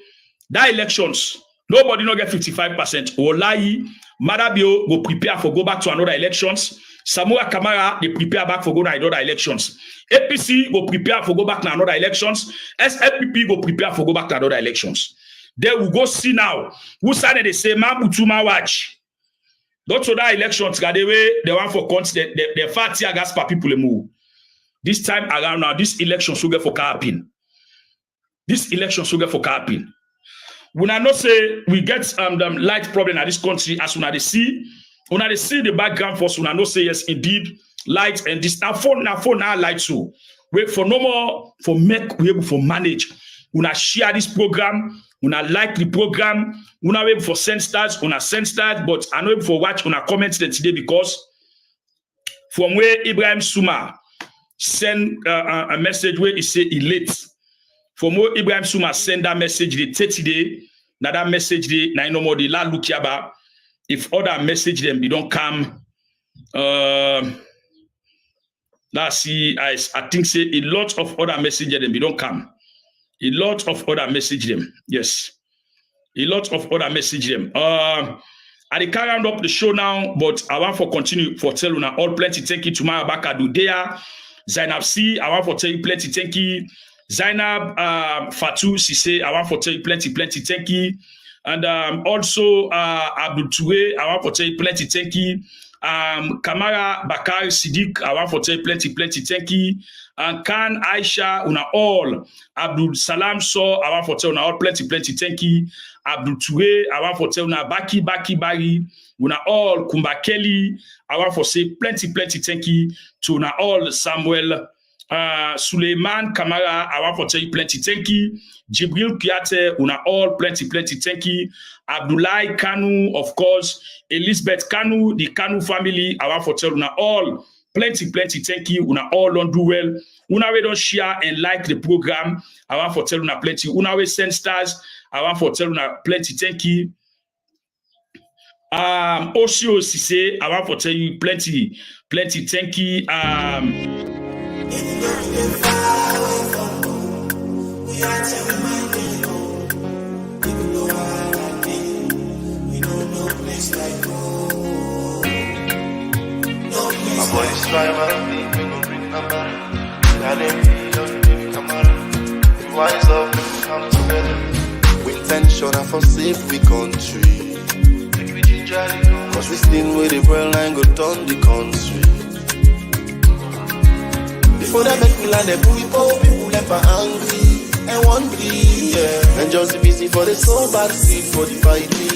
That elections, nobody not get 55%. Olayi, Madabio go prepare for go back to another elections. Samoa Kamara, they prepare back for go to another elections. APC go prepare for go back to another elections. SFPP go prepare for go back to another elections. Then we go see now. Who started the same man Butuma watch. Don't so that elections got the way they want for constant the fat gas for people to move. This time around now, this election should get for carping. This election should get for carping. When I not say we get the light problem in this country as when they see the background force, when I not say yes indeed light and this now phone now light too. Wait for no more for make we able for manage. When I share this program, when I like the program, when I able for send stars, when I send stars, but I know able for watch when I comment today because from where Ibrahim Suma send a message where he say he late. From where Ibrahim Suma send that message the 30 day, now that message day, now no more the la look yaba. If other message them they don't come, let's see, I think say a lot of other message them they don't come. A lot of other message them, yes. A lot of other message them. I carry up the show now, but I want for continue for tell you now all plenty. Thank you to my Abaka Dudea, Zainab C. I want for tell you plenty. Thank you. Zainab Fatou Sise, I want for tell you plenty, thank you. And also Abdul Touré, I want for tell you plenty, thank you. Kamara Bakar Siddiq, I want for tell you plenty, thank you. And Khan Aisha, una all. Abdul Salam So, I want for tell you all plenty, thank you. Abdul Touré, I want for tell you Baki Bari, una all. Kumba Kelly, I want for say plenty, thank you. To una all Samuel. Suleiman Kamara, I want for tell you plenty, thank you. Jibril Kiate, una all plenty, thank you. Abdullahi Kanu, of course. Elizabeth Kanu, the Kanu family, I want for tell una all plenty, thank you. Una all don't do well. Una we don't share and like the program. I want for tell una plenty. Una we send stars. I want for tell una plenty, thank you. Osio Sise, I want for tell you plenty, thank you. We are telling my people, even though I like it, we don't know place like home. No place my boy is tribal, we gon' bring them back. Got them, don't bring them back. We wise up, come together. With intention and for safe we country. Make we gingerly go. Cause we still with the brain line go down the country. Before they make me land, they people never angry. And one breathe, yeah. And just busy for the soul bad seed for the fight me.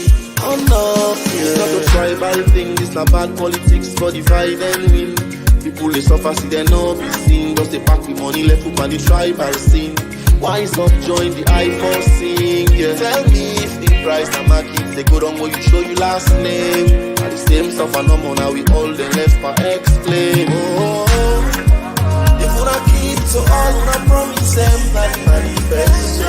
Oh no, yeah. It's not a tribal thing, it's not bad politics for the fight and win. People they suffer, see they no be seen. Just they pack with money left up on the tribal scene. Wise up, join the I4 sing, yeah. Tell me if the price na market, they go down where you show you last name. And the same stuff and no more now we all the left for explain. Oh, if we not keep to all, we not promise them like manifest.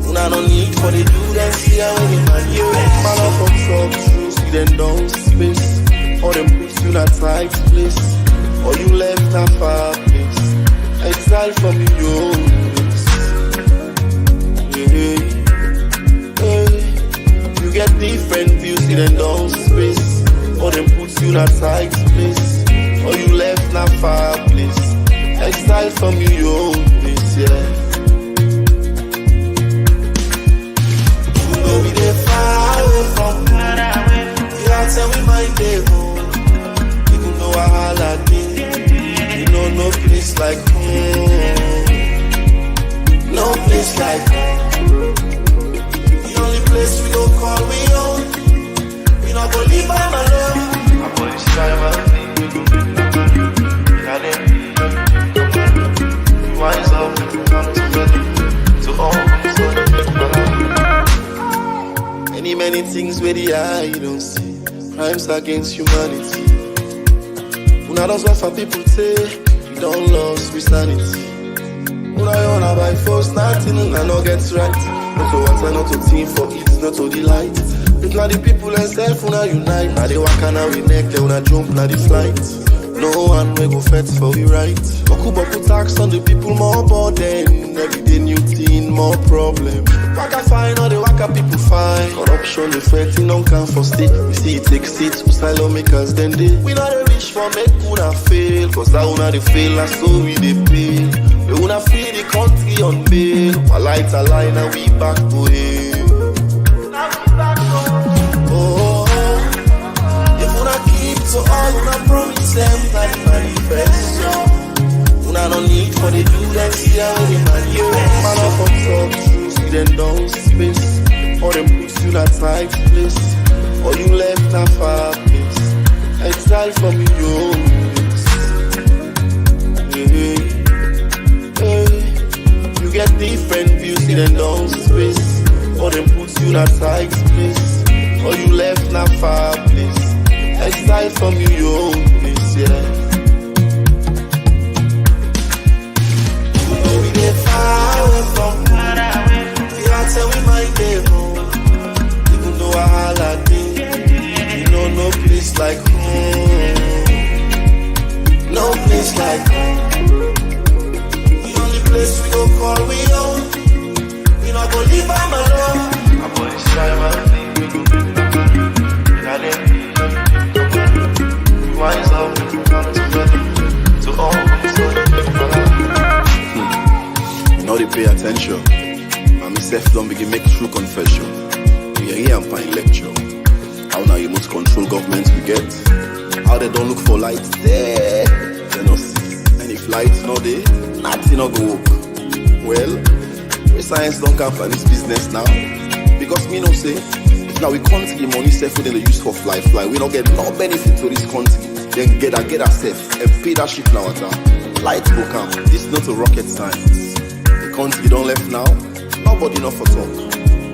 Una no need for the do them see how we man you. Man up on some shoes, see them down space. Or them put you in a tight place. Or you left a far place. Exile from your place. Hey, hey. You get different views, see them down space. Or them put you in a tight place. Or you left a far place. Exile from your place, yeah. Even though we dey far away from home, we are tell we might dey home. Even though I holla day, you know no place like home. No place like home. The only place we go call we home. We not go leave am alone. My body's trying to think. Got it. Wise up, come together to all many things where the eye don't see. Crimes against humanity. Una does what for people say. We don't lose sanity. Una yona by force, nothing una no gets right. Not to answer, not to team for it, not to delight. If not the people and self una unite. Now they walk and now we neck, they una jump, now the flight. No one will go fetch for we right. Boku tax on the people, more burden. Every day new thing, more problem. Waka fine, all the waka people fine. Corruption, the threatening on can for state. We see it take seats, asylum makers, then they. We not the rich for make una fail. Cause that una they fail, and so we they pay. We wanna free the country on bail. My lights are line and we back to it. So all una promise them that the manifesto. Una no need for the do them see how they manifest. Man up on top, see them down space. Or them push you that tight place. Or you left a far place. Exile from your place. Hey. You get different views, see them down space. Or them push you that tight place. Or you left a far place. Exile from your own place, yeah. You know we get far away from home. We can't say we might be home. Even though I holiday, you know no place like home. No place like home. The only place we go call we home. We not go leave them alone. I'm gonna try my thing, we go be in a day. Wise up, come together to all you know they pay attention. And myself don't begin make true confession. We are here and find lecture. How now you must control government we get. How they don't look for lights there. They no see. And if lights no there, nothing no go work. Well, the science don't come for this business now. Because me no say, if now we country money safe within the use for fly. We don't get no benefit to this country. Then get a safe and pay that ship now at all. Lights will come. This is not a rocket science. The country don't left now. Nobody know for talk.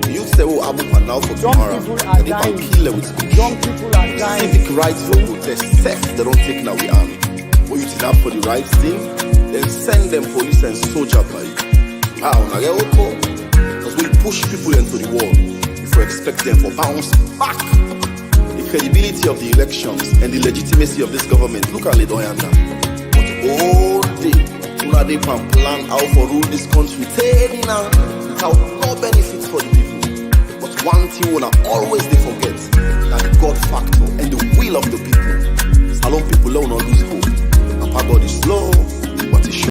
You say oh Abu and now for tomorrow. And they can kill them with young people are dying. Civic rights for protest. Safe they don't take now we army. When you turn up for the right thing, then send them police and soldier by you. How now get okay? Because we push people into the wall. If we expect them for bounce back. The credibility of the elections and the legitimacy of this government, look at Leone now. But all day, una dey plan how for rule this country, telling now without no benefits for the people. But one thing una always they forget, that the God factor and the will of the people. Salon people don't lose hope. Papa God is slow.